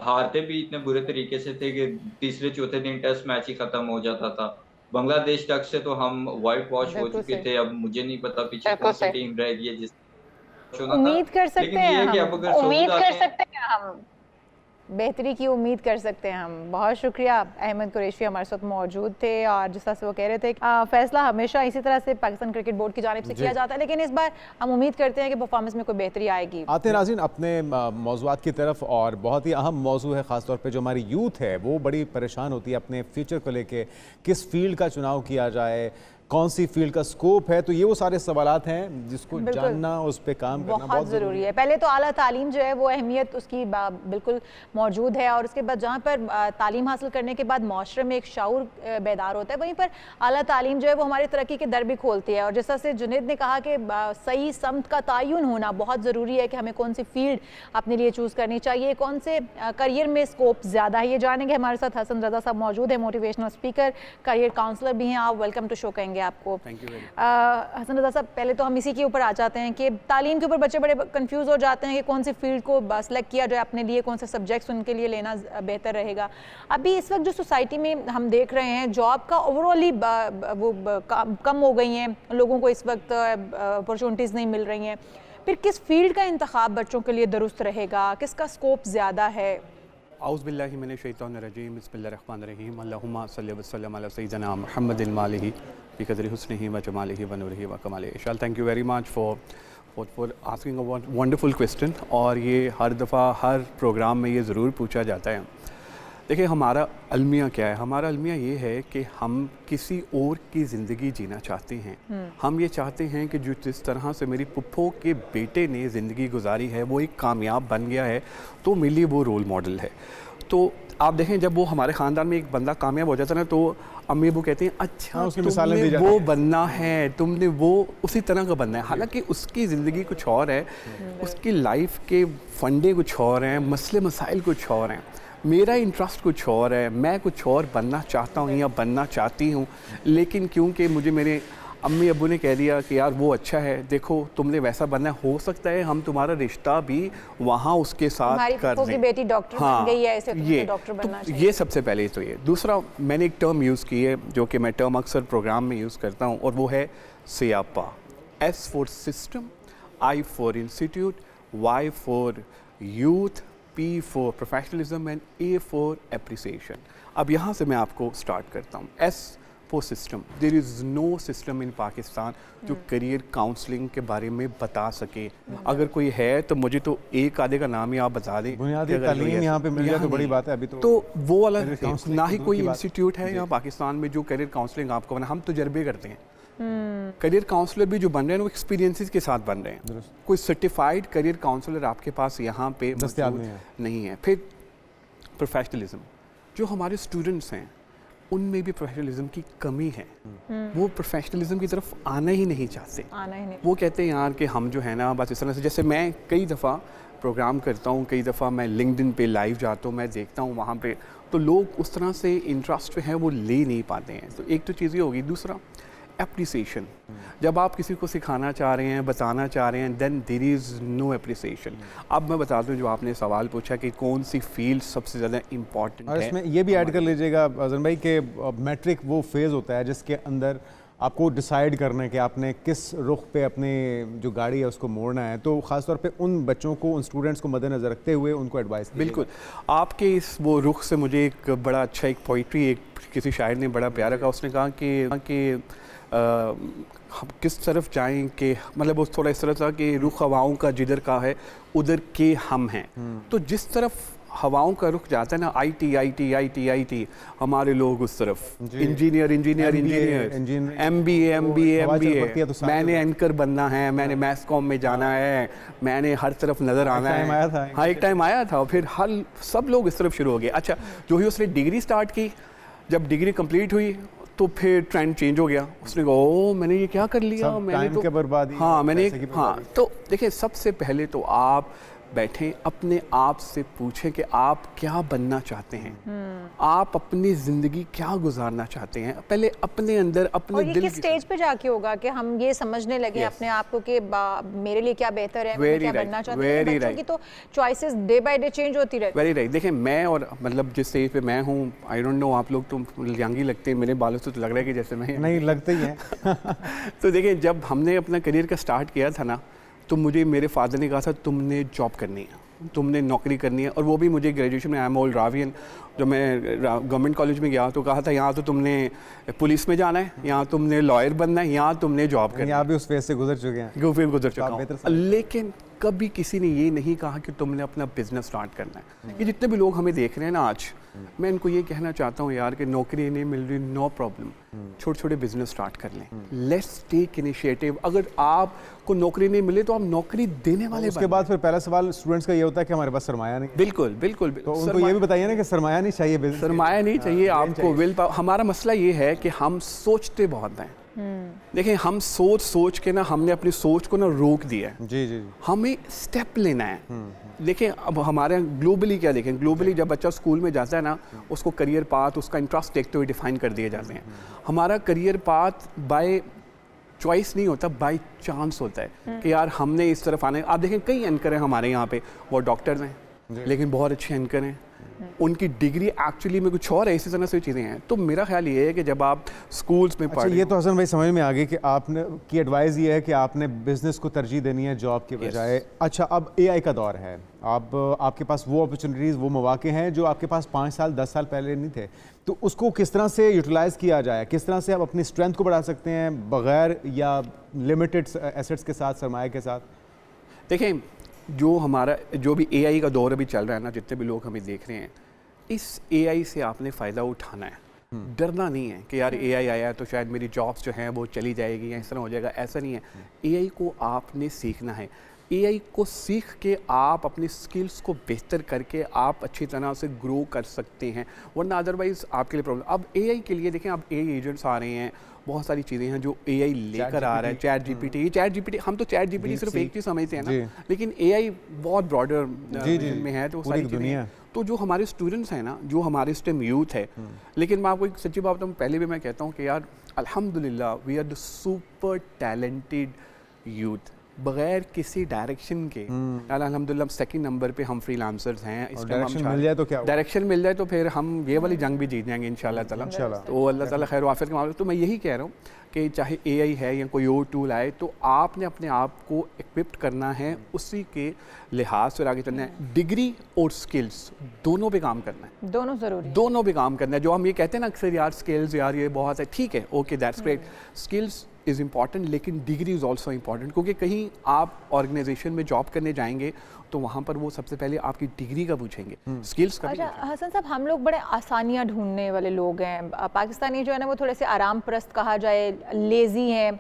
हारते भी इतने बुरे तरीके से थे कि तीसरे चौथे दिन टेस्ट मैच ही खत्म हो जाता था। बांग्लादेश तक से तो हम वाइट वॉश हो चुके थे। अब मुझे नहीं पता पीछे कौन सी टीम रहेगी है जिस उम्मीद कर सकते हैं हम बेहतरी की उम्मीद कर सकते हैं हम। बहुत शुक्रिया, अहमद कुरैशी हमारे साथ मौजूद थे, और जिस तरह से वो कह रहे थे फैसला हमेशा इसी तरह से पाकिस्तान क्रिकेट बोर्ड की जानिब से किया जाता है, लेकिन इस बार हम उम्मीद करते हैं कि परफॉर्मेंस में कोई बेहतरी आएगी। आते हैं नाज़रीन अपने मौज़ूआत की तरफ, और बहुत ही अहम मौजू है, ख़ासतौर पर जो हमारी यूथ है वो बड़ी परेशान होती है अपने फ्यूचर को लेके, किस फील्ड का चुनाव किया जाए, कौन सी फील्ड का स्कोप है, तो ये वो सारे सवालात हैं जिसको जानना, उस पर काम करना बहुत ज़रूरी है। पहले तो आला तालीम जो है वो अहमियत उसकी बिल्कुल मौजूद है, और उसके बाद जहाँ पर तालीम हासिल करने के बाद माशरे में एक शऊर बेदार होता है, वहीं पर आला तालीम जो है वो हमारी तरक्की के दर भी खोलती है। और जैसा से जुनैद ने कहा कि सही समत का तयन होना बहुत ज़रूरी है कि हमें कौन सी फील्ड अपने लिए चूज़ करनी चाहिए, कौन से करियर में स्कोप ज़्यादा है, ये जानेंगे। हमारे साथ हसन रज़ा साहब मौजूद है, मोटिवेशनल स्पीकर, करियर काउंसलर भी हैं। आप वेलकम टू शो कहेंगे आपको। Thank you. हसन रज़ा साहब, पहले तो हम इसी के ऊपर आ जाते हैं कि तालीम के ऊपर बच्चे बड़े कंफ्यूज हो जाते हैं कि कौन सी फील्ड को सेलेक्ट किया जाए अपने लिए, कौन से सब्जेक्ट्स उनके लिए लेना बेहतर रहेगा। अभी इस वक्त जो सोसाइटी में हम देख रहे हैं, जॉब का ओवरऑल ही वो कम हो गई हैं, लोगों को इस वक्त अपॉर्चुनिटीज़ नहीं मिल रही हैं। फिर किस फील्ड का इंतखाब बच्चों के लिए दुरुस्त रहेगा, किसका स्कोप ज़्यादा है? औज़ुबिल्लाहि मिनश्शैतानिर्रजीम, बिस्मिल्लाहिर्रहमानिर्रहीम, अल्लाहुम्मा सल्लि व सल्लिम अला सय्यिदिना मुहम्मदिन मालिही बिक़द्रि हुस्निही व जमालिही व नूरिही व कमालिही। Ishal, thank you very much for asking a wonderful question. और ये हर दफ़ा हर प्रोग्राम में ये ज़रूर पूछा जाता है। देखिए, हमारा अलमिया क्या है? हमारा अलमिया ये है कि हम किसी और की ज़िंदगी जीना चाहते हैं। हम ये चाहते हैं कि जिस तरह से मेरी पुप्पो के बेटे ने ज़िंदगी गुजारी है, वो एक कामयाब बन गया है, तो मेरे लिए वो रोल मॉडल है। तो आप देखें, जब वो हमारे ख़ानदान में एक बंदा कामयाब हो जाता है ना, तो अम्मी वो कहते हैं अच्छा तुमने वो बनना है, तुमने वो उसी तरह का बनना है। हालांकि उसकी ज़िंदगी कुछ और है, उसकी लाइफ के फंडे कुछ और हैं, मसले मसाइल कुछ और हैं, मेरा इंटरेस्ट कुछ और है, मैं कुछ और बनना चाहता हूँ या बनना चाहती हूँ। लेकिन क्योंकि मुझे मेरे अम्मी अब्बू ने कह दिया कि यार वो अच्छा है, देखो तुमने वैसा बनना है, हो सकता है हम तुम्हारा रिश्ता भी वहाँ उसके साथ कर दें। बेटी डॉक्टर बन गई है, ऐसे ये डॉक्टर बनना चाहिए। ये सबसे पहले तो ये। दूसरा, मैंने एक टर्म यूज़ की है जो कि मैं टर्म अक्सर प्रोग्राम में यूज़ करता हूँ, और वो है सियापा। S for system, I for institute, Y for youth, P for professionalism and A for appreciation. अब यहाँ से मैं आपको स्टार्ट करता हूँ। S for system, there is no system in Pakistan जो करियर काउंसलिंग के बारे में बता सके। अगर कोई है तो मुझे तो एक आधे का नाम ही आप बता दें। बुनियादी तालीम यहाँ पे मिल जाए तो बड़ी बात है। अभी तो वो वाला ना ही कोई इंस्टीट्यूट है यहाँ पाकिस्तान में जो करियर काउंसलिंग आपको बना। हम तजर्बे करते हैं। करियर काउंसलर भी जो बन रहे हैं वो एक्सपीरियंसेस के साथ बन रहे हैं। कोई सर्टिफाइड करियर काउंसलर आपके पास यहाँ पे दस्तयाब नहीं है। फिर प्रोफेशनलिज्म, जो हमारे स्टूडेंट्स हैं उनमें भी प्रोफेशनलिज्म की कमी है। वो प्रोफेशनलिज्म की तरफ आना ही नहीं चाहते। वो कहते हैं यार कि हम जो है ना बस इस तरह से, जैसे मैं कई दफ़ा प्रोग्राम करता हूँ, कई दफ़ा मैं लिंक्डइन पे लाइव जाता हूँ, मैं देखता हूँ वहाँ पे तो लोग उस तरह से इंटरेस्ट जो है वो ले नहीं पाते हैं। तो एक तो चीज़ ये होगी। दूसरा, एप्रिसिएशन। जब आप किसी को सिखाना चाह रहे हैं, बताना चाह रहे हैं, then there is no appreciation. अब मैं बता दूं, जो आपने सवाल पूछा कि कौन सी फील्ड सबसे ज़्यादा इम्पॉर्टेंट है, और इसमें ये भी ऐड कर लीजिएगा अज़न भाई कि मैट्रिक वो फेज़ होता है जिसके अंदर आपको डिसाइड करना है कि आपने किस रुख पे अपने जो गाड़ी है उसको मोड़ना है। तो ख़ासतौर पे उन बच्चों को, उन स्टूडेंट्स को मद्देनज़र रखते हुए उनको एडवाइस। बिल्कुल, आपके इस वो रुख से मुझे एक बड़ा अच्छा एक पोइट्री एक किसी शायर ने बड़ा प्यारा कहा। उसने कहा कि हम किस तरफ जाएं कि मतलब वो थोड़ा इस तरह था कि रुख हवाओं का जिधर का है उधर के हम हैं। तो जिस तरफ हवाओं का रुख जाता है ना, IT, हमारे लोग उस तरफ इंजीनियर, MBA, मैंने एंकर बनना है, मैंने मैस कॉम में जाना है, मैंने हर तरफ नज़र आना है। हाँ, एक टाइम आया था, फिर हर सब लोग इस तरफ शुरू हो गए। अच्छा, जो ही उसने डिग्री स्टार्ट की, जब डिग्री कंप्लीट हुई तो फिर ट्रेंड चेंज हो गया। उसने कहा ओ मैंने ये क्या कर लिया, मैंने तो बर्बादी। हाँ, मैंने हाँ। तो देखिए, सबसे पहले तो आप बैठें, अपने आप से पूछें कि आप क्या बनना चाहते हैं, आप अपनी ज़िंदगी क्या गुजारना चाहते हैं। पहले अपने अंदर अपने दिल किस स्टेज पे जाके होगा कि हम ये समझने लगे अपने आप को कि मेरे लिए क्या बेहतर है, मैं क्या बनना चाहती हूँ। बच्चों की तो choices day by day change होती रहती है। Very right. देखें, मैं और मतलब जिस स्टेज पे मैं हूँ, आई डोंट नो, आप लोग तो यंग ही लगते हैं, मेरे बालों से तो लग रहा है कि जैसे मैं नहीं लगते ही हैं। तो देखिए, जब हमने अपना करियर का स्टार्ट किया था ना, तो मुझे मेरे फादर ने कहा था तुमने जॉब करनी है, तुमने नौकरी करनी है। और वो भी मुझे ग्रेजुएशन में, आई एम ओल्ड रावियन, जब मैं गवर्नमेंट कॉलेज में गया तो कहा था यहाँ तो तुमने पुलिस में जाना है, यहाँ तुमने लॉयर बनना है, यहाँ तुमने जॉब करनी है। यहाँ भी उस फेज से गुजर चुके हैं। गुजर चुका हूँ। लेकिन कभी किसी ने ये नहीं कहा कि तुमने अपना बिजनेस स्टार्ट करना है। ये जितने भी लोग हमें देख रहे हैं ना आज, मैं इनको ये कहना चाहता हूँ यार कि नौकरी नहीं मिल रही, नो प्रॉब्लम, छोटे छोटे बिजनेस स्टार्ट कर लें, लेट्स टेक इनिशिएटिव। अगर आपको नौकरी नहीं मिले तो आप नौकरी देने वाले उसके बाद फिर पहला सवाल स्टूडेंट्स का ये होता है कि हमारे पास सरमाया नहीं। बिल्कुल बिल्कुल तो उनको ये भी बताइए ना कि सरमाया नहीं चाहिए, बिजनेस सरमाया नहीं चाहिए आपको, विल पावर। हमारा मसला ये है कि हम सोचते बहुत हैं। देखिए हम सोच के ना हमने अपनी सोच को ना रोक दिया है। जी जी जी। हमें स्टेप लेना है। देखें अब हमारे यहाँ ग्लोबली क्या देखें, ग्लोबली जब बच्चा स्कूल में जाता है ना, उसको करियर पाथ उसका इंटरेस्ट देखते हुए डिफाइन कर दिए जाते हैं। हमारा करियर पाथ बाय चॉइस नहीं होता, बाय चांस होता है कि यार हमने इस तरफ आने। आप देखें कई एंकर हैं हमारे यहाँ पे, वो डॉक्टर्स हैं लेकिन बहुत अच्छे एंकर हैं, उनकी डिग्री एक्चुअली में कुछ और है, इसी तरह से चीज़ें हैं। तो मेरा ख्याल ये है कि जब आप स्कूल्स में अच्छा, ये तो हसन भाई समझ में आ गई कि आपने की एडवाइस ये है कि आपने बिजनेस को तरजीह देनी है जॉब के बजाय। अच्छा, अब एआई का दौर है, अब आपके पास वो अपॉर्चुनिटीज़, वो मौके हैं जो आपके पास 5 साल 10 साल पहले नहीं थे। तो उसको किस तरह से यूटिलाइज़ किया जाए, किस तरह से आप अपनी स्ट्रेंथ को बढ़ा सकते हैं बग़ैर या लिमिटेड एसेट्स के साथ, सरमाए के साथ? देखें जो भी एआई का दौर अभी चल रहा है ना, जितने भी लोग हमें देख रहे हैं, इस एआई से आपने फ़ायदा उठाना है। डरना नहीं है कि यार एआई आया तो शायद मेरी जॉब्स जो हैं वो चली जाएगी या इस तरह हो जाएगा, ऐसा नहीं है। एआई को आपने सीखना है। एआई को सीख के आप अपनी स्किल्स को बेहतर करके आप अच्छी तरह से ग्रो कर सकते हैं, वरना अदरवाइज़ आपके लिए प्रॉब्लम। अब एआई के लिए देखें, अब एआई एजेंट्स आ रहे हैं, बहुत सारी चीज़ें हैं जो एआई लेकर आ रहा है। चैट जीपीटी, हम तो चैट जीपीटी सिर्फ एक चीज़ समझते हैं ना, लेकिन एआई बहुत ब्रॉडर में है। तो सारी दुनिया, तो जो हमारे स्टूडेंट्स हैं ना, जो हमारे इस टाइम यूथ है, लेकिन मैं आपको एक सच्ची बात बताऊँ, पहले भी मैं कहता हूँ कि यार अल्हम्दुलिल्लाह we are the super talented youth, बगैर किसी डायरेक्शन के। अल्हम्दुलिल्लाह सेकंड नंबर पे हम फ्रीलांसर्स हैं। इस टाइम डायरेक्शन मिल जाए तो क्या, डायरेक्शन मिल जाए तो फिर हम ये वाली जंग भी जीत जाएंगे इंशाल्लाह ताला। तो अल्लाह ताला खैर वाफियत के मामले। तो मैं यही कह रहा हूँ कि चाहे एआई है या कोई और टूल आए, तो आपने अपने आप को इक्विप्ड करना है, उसी के लिहाज से आगे चलना है। डिग्री और स्किल्स दोनों पे काम करना है, दोनों ज़रूरी, दोनों पे काम करना है। जो हम ये कहते हैं ना अक्सर, यार स्किल्स यार ये बहुत है, ठीक है, okay that's great, skills is important, लेकिन डिग्री इज़ ऑल्सो इम्पॉर्टेंट। क्योंकि कहीं आप ऑर्गेनाइजेशन में जॉब करने जाएंगे तो वहाँ पर वो सबसे पहले आपकी डिग्री का पूछेंगे, स्किल्स का। अच्छा हसन साहब, हम लोग बड़े आसानियाँ ढूंढने वाले लोग हैं। पाकिस्तानी जो है ना वो थोड़े से आराम परस्त कहा जाए, लेज़ी हैं,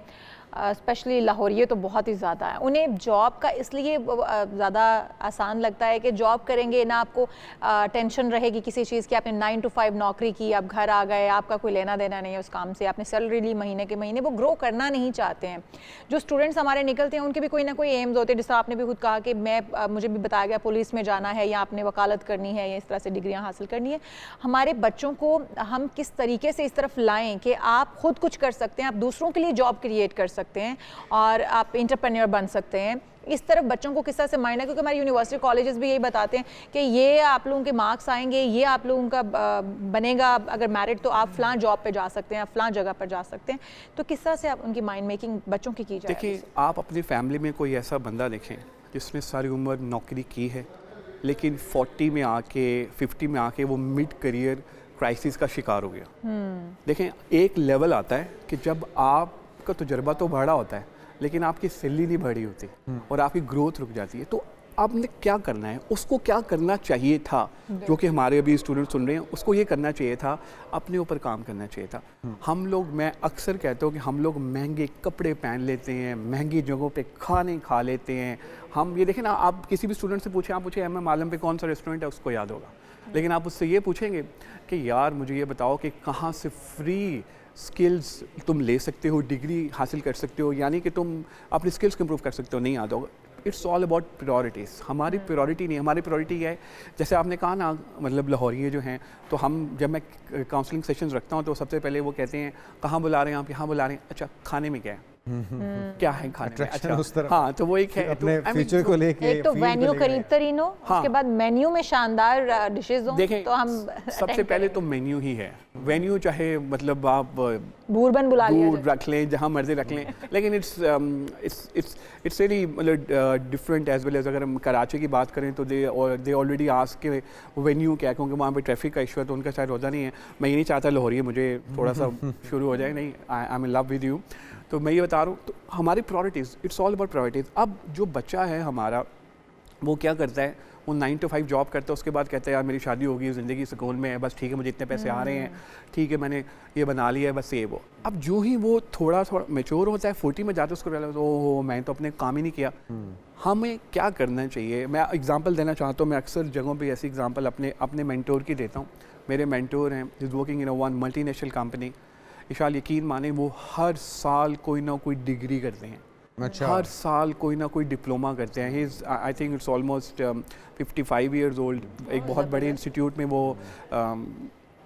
स्पेशली लाहौरिये तो बहुत ही ज़्यादा है। उन्हें जॉब का इसलिए ज़्यादा आसान लगता है कि जॉब करेंगे ना, आपको टेंशन रहेगी किसी चीज़ की। आपने 9 to 5 नौकरी की, आप घर आ गए, आपका कोई लेना देना नहीं है उस काम से, आपने सैलरी ली महीने के महीने। वो ग्रो करना नहीं चाहते हैं। जो स्टूडेंट्स हमारे निकलते हैं उनके भी कोई ना कोई एम्स होते हैं, जिस तरह आपने भी खुद कहा कि मुझे भी बताया गया पुलिस में जाना है, या आपने वकालत करनी है, या इस तरह से डिग्रियाँ हासिल करनी है। हमारे बच्चों को हम किस तरीके से इस तरफ लाएँ कि आप खुद कुछ कर सकते हैं, आप दूसरों के लिए जॉब क्रिएट कर सकते हैं और आप एंटरप्रेन्योर बन सकते हैं, इस तरफ बच्चों को किस तरह से माइंड है? क्योंकि हमारी यूनिवर्सिटी कॉलेजेस भी यही बताते हैं कि ये आप लोगों के मार्क्स आएंगे, ये आप लोगों का बनेगा अगर मैरिट, तो आप फ़लाँ जॉब पे जा सकते हैं, आप फ़लाँ जगह पर जा सकते हैं। तो किस तरह से आप उनकी माइंड मेकिंग बच्चों की जाए? देखिए, आप अपनी फैमिली में कोई ऐसा बंदा देखें जिसने सारी उम्र नौकरी की है, लेकिन 40 में आके 50 में आके वो मिड करियर क्राइसिस का शिकार हो गया। देखें, एक लेवल आता है कि जब आपका तजुर्बा तो बढ़ा होता है, लेकिन आपकी सैलरी नहीं बढ़ी होती और आपकी ग्रोथ रुक जाती है। तो आपने क्या करना है, उसको क्या करना चाहिए था, जो कि हमारे अभी स्टूडेंट सुन रहे हैं, उसको ये करना चाहिए था, अपने ऊपर काम करना चाहिए था। हम लोग, मैं अक्सर कहता हूँ कि हम लोग महंगे कपड़े पहन लेते हैं, महंगी जगहों पे खाने खा लेते हैं। हम ये देखें ना, आप किसी भी स्टूडेंट से पूछें, आप पूछे MM आलम पे कौन सा रेस्टोरेंट है, उसको याद होगा। लेकिन आप उससे ये पूछेंगे कि यार मुझे ये बताओ कि कहाँ से फ्री स्किल्स तुम ले सकते हो, डिग्री हासिल कर सकते हो, यानी कि तुम अपनी स्किल्स को इम्प्रूव कर सकते हो, नहीं आता होगा। It's all about priorities. हमारी प्रायोरिटी नहीं, हमारी प्रायोरिटी है, जैसे आपने कहा ना, मतलब लाहौरिये जो हैं, तो हम जब मैं काउंसलिंग सेशंस रखता हूँ तो सबसे पहले वो कहते हैं कहाँ बुला रहे हैं आप, यहाँ बुला रहे हैं, अच्छा खाने में क्या है, क्या है खाने में, अच्छा हाँ, तो वो एक है अपने फ्यूचर को लेके। एक तो वेन्यू करीब तरीन हो, उसके बाद मेन्यू में शानदार डिशेज हो। देखें, तो हम सबसे पहले तो मेन्यू ही है। वेन्यू चाहे मतलब आप बूरबन बुला दूर रख लें, जहाँ मर्जी रख लें, लेकिन इट्स रियली मतलब डिफरेंट एज वेल एज। अगर हम कराची की बात करें तो दे ऑलरेडी आस्क के वेन्यू क्या है, क्योंकि वहाँ पे ट्रैफिक का इशू है, तो उनका शायद होता नहीं है। मैं ये नहीं चाहता लाहौरिये मुझे थोड़ा सा शुरू हो जाए, नहीं, I am in love with you. तो मैं ये बता रहा हूँ, तो हमारी priorities, it's all about priorities. अब जो बच्चा है हमारा, वो क्या करता है, वो 9 to 5 जॉब करता है, उसके बाद कहता है यार मेरी शादी होगी, ज़िंदगी सुकून में है, बस ठीक है, मुझे इतने पैसे आ रहे हैं, ठीक है, मैंने ये बना लिया है, बस ये वो। अब जो ही वो थोड़ा मैच्योर होता है, 40 में जाता है, उसको रियलाइज ओहो मैं तो अपने काम ही नहीं किया। हमें क्या करना चाहिए? मैं एग्जांपल देना चाहता हूँ, मैं अक्सर जगहों पे ऐसी एग्जांपल अपने मेंटोर की देता हूँ। मेरे मेंटोर हैं, is working in one multinational company. Ishal यकीन माने वो हर साल कोई ना कोई डिग्री करते हैं, अच्छा। हर साल कोई ना कोई डिप्लोमा करते हैं। He is I think it's almost 55 years old. एक बहुत बड़े इंस्टीट्यूट में वो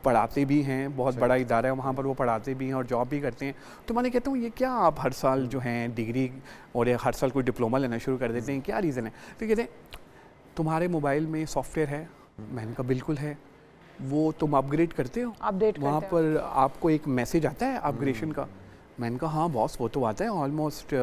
पढ़ाते भी हैं, बहुत बड़ा इदारा है वहाँ पर, वो पढ़ाते भी हैं और जॉब भी करते हैं। तो मैंने कहता हूँ ये क्या आप हर साल जो हैं डिग्री और हर साल कोई डिप्लोमा लेना शुरू कर देते हैं, क्या रीज़न है? तो कहते हैं तुम्हारे मोबाइल में सॉफ्टवेयर है। मैंने कहा बिल्कुल है। वो तुम अपग्रेड करते हो? अपडेट वहाँ पर आपको एक मैसेज आता है अपग्रेडेशन का? मैंने कहा हाँ बॉस वो तो आता है, ऑलमोस्ट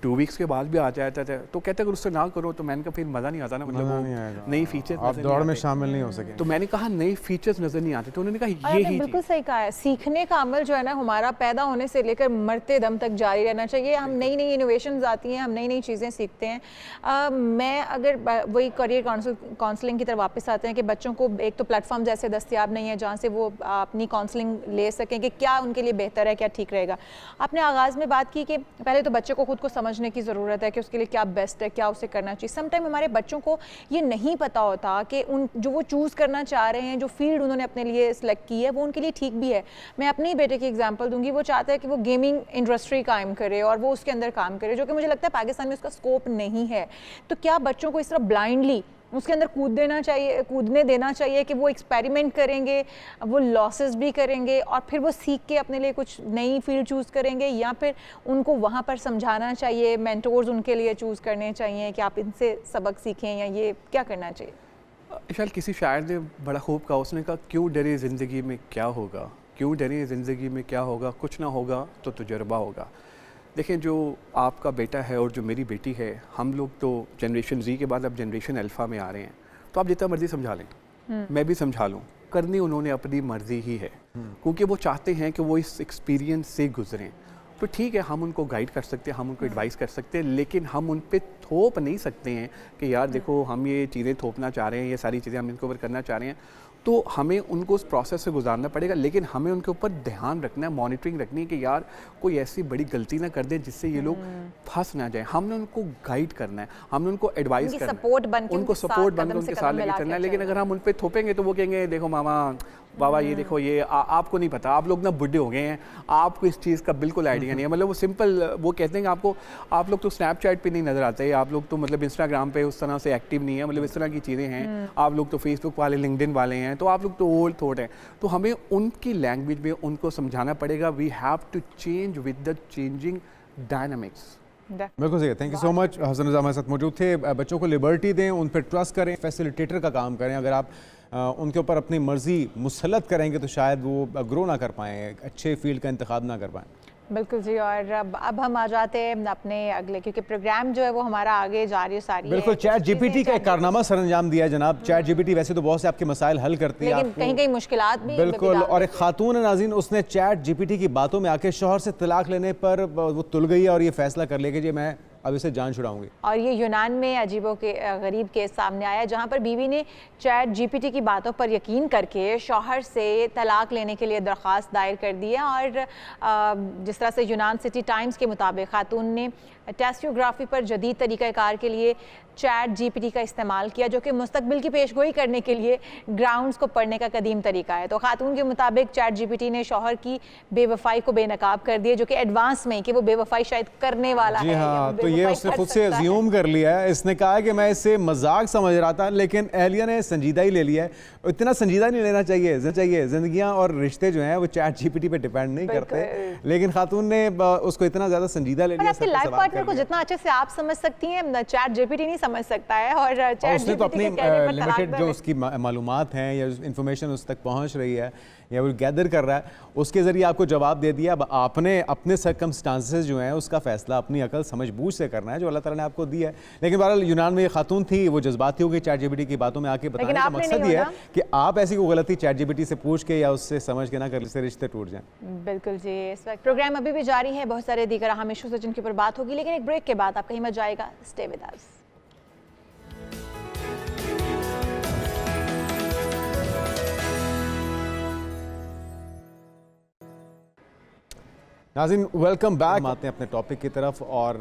2 वीक्स के बाद भी आ जाता था। तो कहते अगर उससे ना करो तो मैंने कहा फिर मज़ा नहीं आता ना, मतलब नई फीचर्स आप दौड़ में शामिल नहीं हो सके। तो मैंने कहा नई फीचर्स नज़र नहीं आते। तो उन्होंने कहा और ये आपने ही बिल्कुल सही कहा है, सीखने का अमल जो है ना हमारा पैदा होने से लेकर मरते दम तक जारी रहना चाहिए। हम नई नई इनोवेशंस आती हैं, हम नई नई चीज़ें सीखते हैं। मैं अगर वही करियर काउंसलिंग की तरफ वापस आते हैं कि बच्चों को एक तो प्लेटफॉर्म जैसे दस्तियाब नहीं है जहाँ से वो अपनी काउंसलिंग ले सकें कि क्या उनके लिए बेहतर है, क्या ठीक रहेगा। आपने आगाज़ में बात की कि पहले तो बच्चे को खुद को समझने की ज़रूरत है कि उसके लिए क्या बेस्ट है, क्या उसे करना चाहिए। समटाइम हमारे बच्चों को ये नहीं पता होता कि उन जो वो चूज़ करना चाह रहे हैं, जो फील्ड उन्होंने अपने लिए सिलेक्ट की है वो उनके लिए ठीक भी है। मैं अपने ही बेटे की एग्जांपल दूंगी। वो चाहता है कि वो गेमिंग इंडस्ट्री कायम करे और वो उसके अंदर काम करे, जो कि मुझे लगता है पाकिस्तान में उसका स्कोप नहीं है। तो क्या बच्चों को इस तरह ब्लाइंडली उसके अंदर कूदने देना चाहिए कि वो एक्सपेरिमेंट करेंगे, वो लॉसेस भी करेंगे और फिर वो सीख के अपने लिए कुछ नई फील्ड चूज़ करेंगे, या फिर उनको वहाँ पर समझाना चाहिए, मेंटोर्स उनके लिए चूज़ करने चाहिए कि आप इनसे सबक सीखें, या ये क्या करना चाहिए? शायद किसी शायर ने बड़ा खूब कहा, उसने कहा क्यों डरे ज़िंदगी में क्या होगा, क्यों डरे ज़िंदगी में क्या होगा, कुछ ना होगा तो तजुर्बा होगा। देखें जो आपका बेटा है और जो मेरी बेटी है, हम लोग तो जनरेशन Z के बाद अब जनरेशन अल्फ़ा में आ रहे हैं। तो आप जितना मर्ज़ी समझा लें, मैं भी समझा लूँ, करनी उन्होंने अपनी मर्ज़ी ही है, क्योंकि वो चाहते हैं कि वो इस एक्सपीरियंस से गुजरें। तो ठीक है, हम उनको गाइड कर सकते हैं, हम उनको एडवाइस कर सकते हैं, लेकिन हम उन पे थोप नहीं सकते हैं कि यार देखो हम ये चीज़ें थोपना चाह रहे हैं, ये सारी चीज़ें हम इनके ऊपर करना चाह रहे हैं। तो हमें उनको उस प्रोसेस से गुजारना पड़ेगा, लेकिन हमें उनके ऊपर ध्यान रखना है, मॉनिटरिंग रखनी है कि यार कोई ऐसी बड़ी गलती ना कर दे जिससे ये लोग फंस ना जाए। हमने उनको गाइड करना है, हमने उनको एडवाइस करना है, उनको सपोर्ट बन के उनके साथ लेके चलना है। लेकिन अगर हम उन पर थोपेंगे तो वो कहेंगे देखो मामा बाबा ये देखो ये आपको नहीं पता, आप लोग ना बुढ़े हो गए हैं, आपको इस चीज़ का बिल्कुल आइडिया नहीं है। मतलब वो सिंपल वो कहते हैं कि आप लोग तो स्नैपचैट पे नहीं नज़र आते, आप लोग तो मतलब इंस्टाग्राम पे उस तरह से एक्टिव नहीं है, मतलब इस तरह की चीज़ें हैं, आप लोग तो फेसबुक वाले लिंक्डइन वाले हैं, तो आप लोग तो ओल्ड थॉट हैं। तो हमें उनकी लैंग्वेज में उनको समझाना पड़ेगा। We have to change with the changing dynamics. बिल्कुल सही है। Thank you so much. Hasan Raza हमारे साथ मौजूद थे। बच्चों को लिबर्टी दें, उन पर ट्रस्ट करें, फैसिलिटेटर का काम करें। अगर आप उनके ऊपर अपनी मर्ज़ी मुसल्लत करेंगे तो शायद वो ग्रो ना कर पाएँ, अच्छे फील्ड का इंतखाब ना कर पाएँ। बिल्कुल जी। और अब हम आ जाते हैं अपने अगले, क्योंकि प्रोग्राम जो है वो हमारा आगे जारी सारी बिल्कुल। चैट जीपीटी का एक कारनामा सरअंजाम दिया है जनाब। चैट जीपीटी वैसे तो बहुत से आपके मसाइल हल करती है, लेकिन कहीं कहीं मुश्किलात भी बिल्कुल। और एक खातून नाज़रीन, उसने चैट जीपीटी की बातों में आके शौहर से तलाक लेने पर वो तुल गई है और ये फैसला कर लिया कि जी मैं अब इसे जान छुड़ाऊंगी। और ये यूनान में अजीबो के गरीब केस सामने आया, जहां पर बीवी ने चैट जीपीटी की बातों पर यकीन करके शौहर से तलाक लेने के लिए दरख्वास्त दायर कर दी है। और जिस तरह से यूनान सिटी टाइम्स के मुताबिक खातून ने टेस्टोग्राफी पर जदीद तरीक़ाकार के लिए चैट जीपीटी का इस्तेमाल किया, जो कि मुस्तकबिल की पेशगोई करने के लिए ग्राउंड्स को पढ़ने का कदीम तरीका है। तो खातून के मुताबिक चैट जीपीटी ने शौहर की बेवफाई को बेनकाब कर दिया, जो कि एडवांस में कि वो बेवफाई शायद करने वाला जी है। हाँ, तो ये उसने खुद से अज्यूम कर लिया है। इसने कहा कि मैं इसे मजाक समझ रहा था, लेकिन एहलिया ने संजीदा ही ले लिया है। इतना संजीदा नहीं लेना चाहिए। जिंदगियां और रिश्ते जो हैं वो चैट जीपीटी पे डिपेंड नहीं करते, लेकिन खातून ने उसको इतना ज्यादा संजीदा ले लिया। आपके लाइफ पार्टनर को जितना अच्छे से आप समझ सकती हैं, चैट जीपीटी नहीं समझ सकता है। और चैट उसने तो अपनी लिमिटेड जो जीपीटी उसकी मालूमात हैं या इंफॉर्मेशन उस तक पहुंच रही है या वो गैदर कर रहा है, उसके ज़रिए आपको जवाब दे दिया। अब आपने अपने सर्कमस्टांसेस जो हैं उसका फ़ैसला अपनी अकल समझ बूझ से करना है, जो अल्लाह ताला ने आपको दिया है। लेकिन बहरहाल यूनान में ये खातून थी, वो जज्बाती हो गई चैट जीपीटी की बातों में आके बताने का मकसद ये है कि आप ऐसी कोई गलती चैट जीपीटी से पूछ के या उससे समझ के ना कर, इससे रिश्ते टूट जाएं। बिल्कुल जी। इस वक्त प्रोग्राम अभी भी जारी है, बहुत सारे दीगर अहम इश्यूज जिनके ऊपर बात होगी, लेकिन एक ब्रेक के बाद आप कहीं मत जाएगा। Stay with us. नाज़रीन वेलकम बैक। आते हैं अपने टॉपिक की तरफ और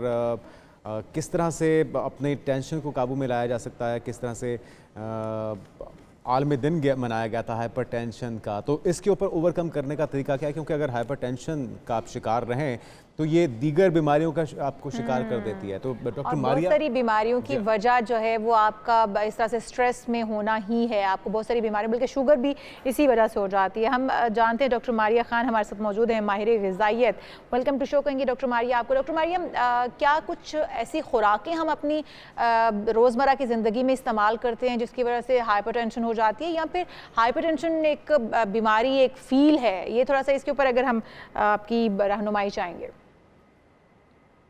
किस तरह से अपने टेंशन को काबू में लाया जा सकता है, किस तरह से आलमी दिन मनाया गया था हाइपरटेंशन का, तो इसके ऊपर ओवरकम करने का तरीका क्या है? क्योंकि अगर हाइपरटेंशन का आप शिकार रहें तो ये दीगर बीमारियों का आपको शिकार कर देती है। तो डॉक्टर मारिया, बहुत सारी बीमारियों की वजह जो है वो आपका इस तरह से स्ट्रेस में होना ही है। आपको बहुत सारी बीमारियां, बल्कि शुगर भी इसी वजह से हो जाती है। हम जानते हैं डॉक्टर मारिया खान हमारे साथ मौजूद हैं, माहिर ग़िज़ाइयत। वेलकम टू शो कहेंगे डॉक्टर मारिया आपको। डॉक्टर मारिया, क्या कुछ ऐसी खुराकें हम अपनी रोज़मर्रा की ज़िंदगी में इस्तेमाल करते हैं जिसकी वजह से हाइपरटेंशन हो जाती है, या फिर हाइपरटेंशन एक बीमारी, एक फील है? ये थोड़ा सा इसके ऊपर अगर हम आपकी रहनुमाई चाहेंगे।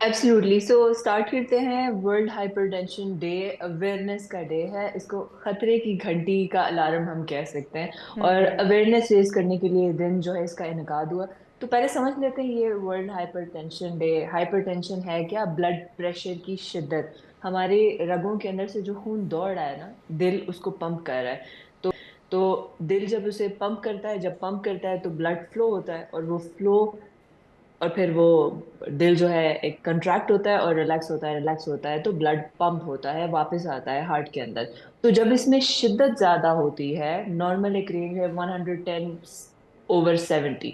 एब्सोल्युटली। सो स्टार्ट करते हैं। वर्ल्ड हाइपरटेंशन डे अवेयरनेस का डे है। इसको खतरे की घंटी का अलार्म हम कह सकते हैं, और अवेयरनेस रेज करने के लिए दिन जो है इसका इनकाद हुआ। तो पहले समझ लेते हैं ये वर्ल्ड हाइपरटेंशन डे। हाइपरटेंशन है क्या? ब्लड प्रेशर की शिद्दत। हमारे रगों के अंदर से जो खून दौड़ रहा है ना, दिल उसको पंप कर रहा है। तो दिल जब उसे पंप करता है, जब पंप करता है तो ब्लड फ्लो होता है, और वो फ्लो, और फिर वो दिल जो है एक कंट्रैक्ट होता है और रिलैक्स होता है, रिलैक्स होता है तो ब्लड पंप होता है, वापस आता है हार्ट के अंदर। तो जब इसमें शिद्दत ज़्यादा होती है, नॉर्मल एक रेंज है 110/70,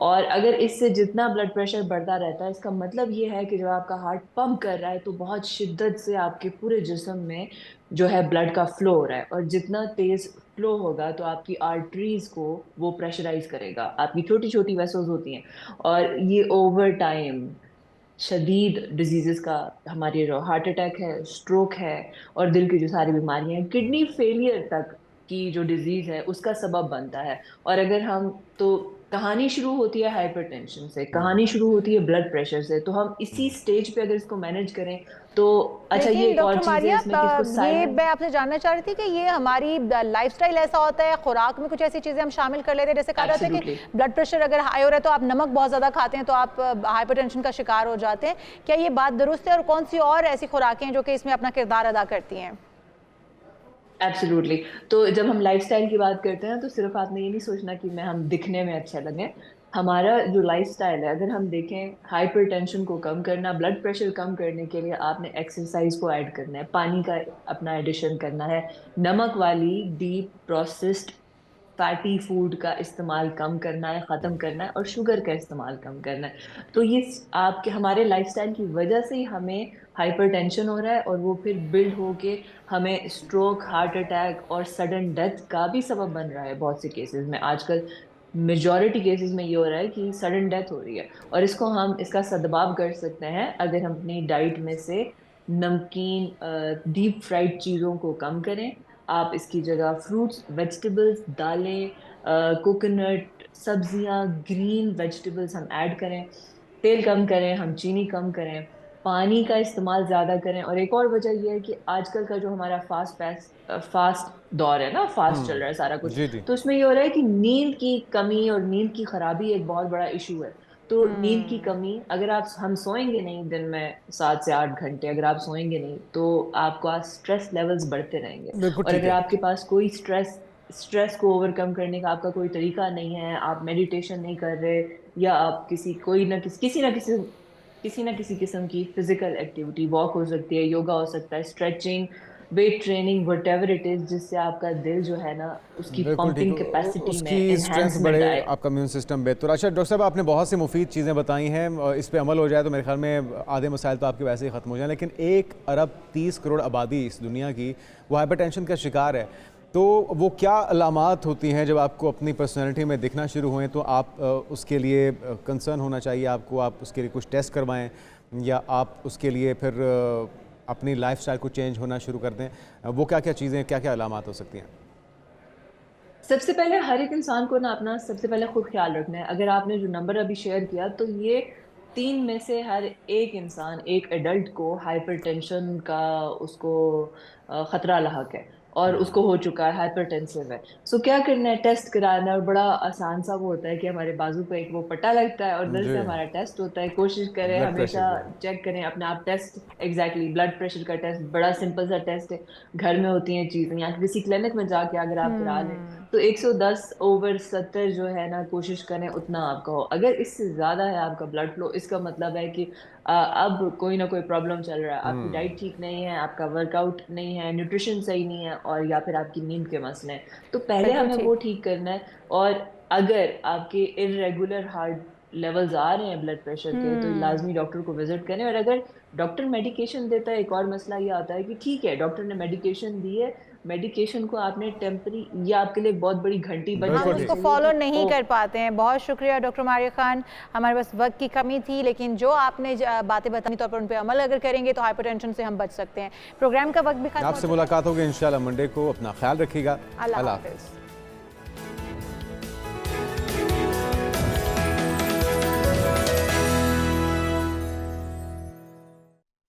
और अगर इससे जितना ब्लड प्रेशर बढ़ता रहता है, इसका मतलब ये है कि जब आपका हार्ट पंप कर रहा है तो बहुत शिद्दत से आपके पूरे जिस्म में जो है ब्लड का फ्लो हो रहा है, और जितना तेज फ्लो होगा तो आपकी आर्टरीज को वो प्रेशराइज करेगा। आपकी छोटी छोटी वेसल्स होती हैं, और ये ओवर टाइम शदीद डिजीजेस का, हमारे जो हार्ट अटैक है, स्ट्रोक है, और दिल की जो सारी बीमारियां हैं, किडनी फेलियर तक की जो डिजीज है उसका सबब बनता है। और अगर हम, तो कहानी शुरू होती है हाइपरटेंशन से, कहानी शुरू होती है ब्लड प्रेशर से। तो हम इसी स्टेज पे अगर इसको मैनेज करें तो अच्छा। ये एक और डॉक्टर चीज है मारिया, इसमें कि इसको ये साइलेंट, मैं आपसे जानना चाह रही थी कि ये हमारी लाइफस्टाइल ऐसा होता है, खुराक में कुछ ऐसी चीज़ें हम शामिल कर लेते हैं, जैसे कहा जाता है कि ब्लड प्रेशर अगर हाई हो रहा है तो आप नमक बहुत ज़्यादा खाते हैं तो आप हाइपरटेंशन का शिकार हो जाते हैं। क्या ये बात दुरुस्त है, और कौन सी और ऐसी खुराकें हैं जो कि इसमें अपना किरदार अदा करती हैं? एब्सोल्युटली। तो जब हम लाइफस्टाइल की बात करते हैं तो सिर्फ आपने ये नहीं सोचना कि मैं हम दिखने में अच्छा लगे। हमारा जो लाइफस्टाइल है, अगर हम देखें, हाइपरटेंशन को कम करना, ब्लड प्रेशर कम करने के लिए आपने एक्सरसाइज को ऐड करना है, पानी का अपना एडिशन करना है, नमक वाली डीप प्रोसेस्ड फैटी फूड का इस्तेमाल कम करना है, ख़त्म करना है, और शुगर का इस्तेमाल कम करना है। तो ये आपके हमारे लाइफस्टाइल की वजह से ही हमें हाइपरटेंशन हो रहा है, और वो फिर बिल्ड होके हमें स्ट्रोक, हार्ट अटैक और सडन डेथ का भी सबब बन रहा है। बहुत से केसेस में आजकल मेजॉरिटी केसेस में ये हो रहा है कि सडन डेथ हो रही है, और इसको हम इसका सदबाव कर सकते हैं अगर हम अपनी डाइट में से नमकीन, डीप फ्राइड चीज़ों को कम करें। आप इसकी जगह फ्रूट्स, वेजिटेबल्स, दालें, कोकोनट, सब्जियां, ग्रीन वेजिटेबल्स हम ऐड करें। तेल कम करें, हम चीनी कम करें, पानी का इस्तेमाल ज़्यादा करें। और एक और वजह यह है कि आजकल का जो हमारा फास्ट दौर है ना, फास्ट चल रहा है सारा कुछ, जी जी, तो उसमें ये हो रहा है कि नींद की कमी और नींद की खराबी एक बहुत बड़ा इशू है। तो नींद की कमी, अगर हम सोएंगे नहीं दिन में 7 से 8 घंटे, अगर आप सोएंगे नहीं तो आपका स्ट्रेस लेवल्स बढ़ते रहेंगे। बिल्कुल और ठीक अगर है। आपके पास कोई स्ट्रेस को ओवरकम करने का आपका कोई तरीका नहीं है, आप मेडिटेशन नहीं कर रहे, या आप किसी ना किसी किस्म की फिजिकल एक्टिविटी, वॉक हो सकती है, योगा हो सकता है, stretching, weight training, whatever it is, जिससे आपका दिल जो है ना, उसकी बिल्कुल ठीक, पंपिंग कैपेसिटी में उसकी स्ट्रेंथ एनहांसमेंट बढ़े, आए। आपका इम्यून सिस्टम बेहतर। अच्छा डॉक्टर साहब, आपने बहुत सी मुफीद चीज़ें बताई हैं, इस पे अमल हो जाए तो मेरे ख्याल में आधे मसाइल तो आपके वैसे ही ख़त्म हो जाए। लेकिन 1 अरब 30 करोड़ आबादी इस दुनिया की वो हाइपरटेंशन का शिकार है, तो वो क्या अलामात होती हैं जब आपको अपनी पर्सनैलिटी में दिखना शुरू हुए? तो आप उसके लिए कंसर्न होना चाहिए आपको, आप उसके लिए कुछ टेस्ट करवाएं, या आप उसके लिए फिर अपनी लाइफस्टाइल को चेंज होना शुरू कर दें? वो क्या क्या चीज़ें, क्या क्या अलामात हो सकती हैं? सबसे पहले हर एक इंसान को ना अपना सबसे पहले खुद ख्याल रखना है। अगर आपने जो नंबर अभी शेयर किया, तो ये 3 में से हर एक इंसान, एक एडल्ट को हाइपरटेंशन का उसको खतरा लाहक है, और उसको हो चुका है, हाइपरटेंसिव है। सो क्या करना है? टेस्ट कराना है। और बड़ा आसान सा वो होता है कि हमारे बाजू पे एक वो पट्टा लगता है और उधर जी, से हमारा टेस्ट होता है। कोशिश करें ब्लड हमेशा प्रेशर का। चेक करें अपने आप टेस्ट। एग्जैक्टली, ब्लड प्रेशर का टेस्ट बड़ा सिंपल सा टेस्ट है, घर में होती हैं चीज़ें, या किसी क्लिनिक में जाके अगर आप करा लें तो 110/70 जो है ना, कोशिश करें उतना आपका हो। अगर इससे ज़्यादा है आपका ब्लड फ्लो, इसका मतलब है कि अब कोई ना कोई प्रॉब्लम चल रहा है, आपकी डाइट ठीक नहीं है, आपका वर्कआउट नहीं है, न्यूट्रिशन सही नहीं है, और या फिर आपकी नींद के मसले हैं। तो पहले बिल्कुल हमें ठीक। वो ठीक करना है। और अगर आपके इरेगुलर हार्ट लेवल्स आ रहे हैं ब्लड प्रेशर के, तो लाजमी डॉक्टर को विजिट करें। और अगर डॉक्टर मेडिकेशन देता है, एक और मसला ये आता है कि ठीक है डॉक्टर ने मेडिकेशन दी है, मेडिकेशन को आपने टेम्परी, ये आपके लिए एक बहुत बड़ी घंटी बन हम बिल्कुल जानी उसको ठीक। चाहिए फॉलो कि नहीं ओ, कर पाते हैं। बहुत शुक्रिया डॉक्टर मारिया खान, हमारे पास वक्त की कमी थी, लेकिन जो आपने बातें बताई तौर पर उन पर अमल अगर करेंगे तो हाइपरटेंशन से हम बच सकते हैं। प्रोग्राम का वक्त भी खत्म हो आपसे चुका है। मुलाकात होगी इंशाल्लाह मंडे को। अपना ख्याल रखिएगा। अल्लाह अल्लाह हाफिज़। हाफ़िज़।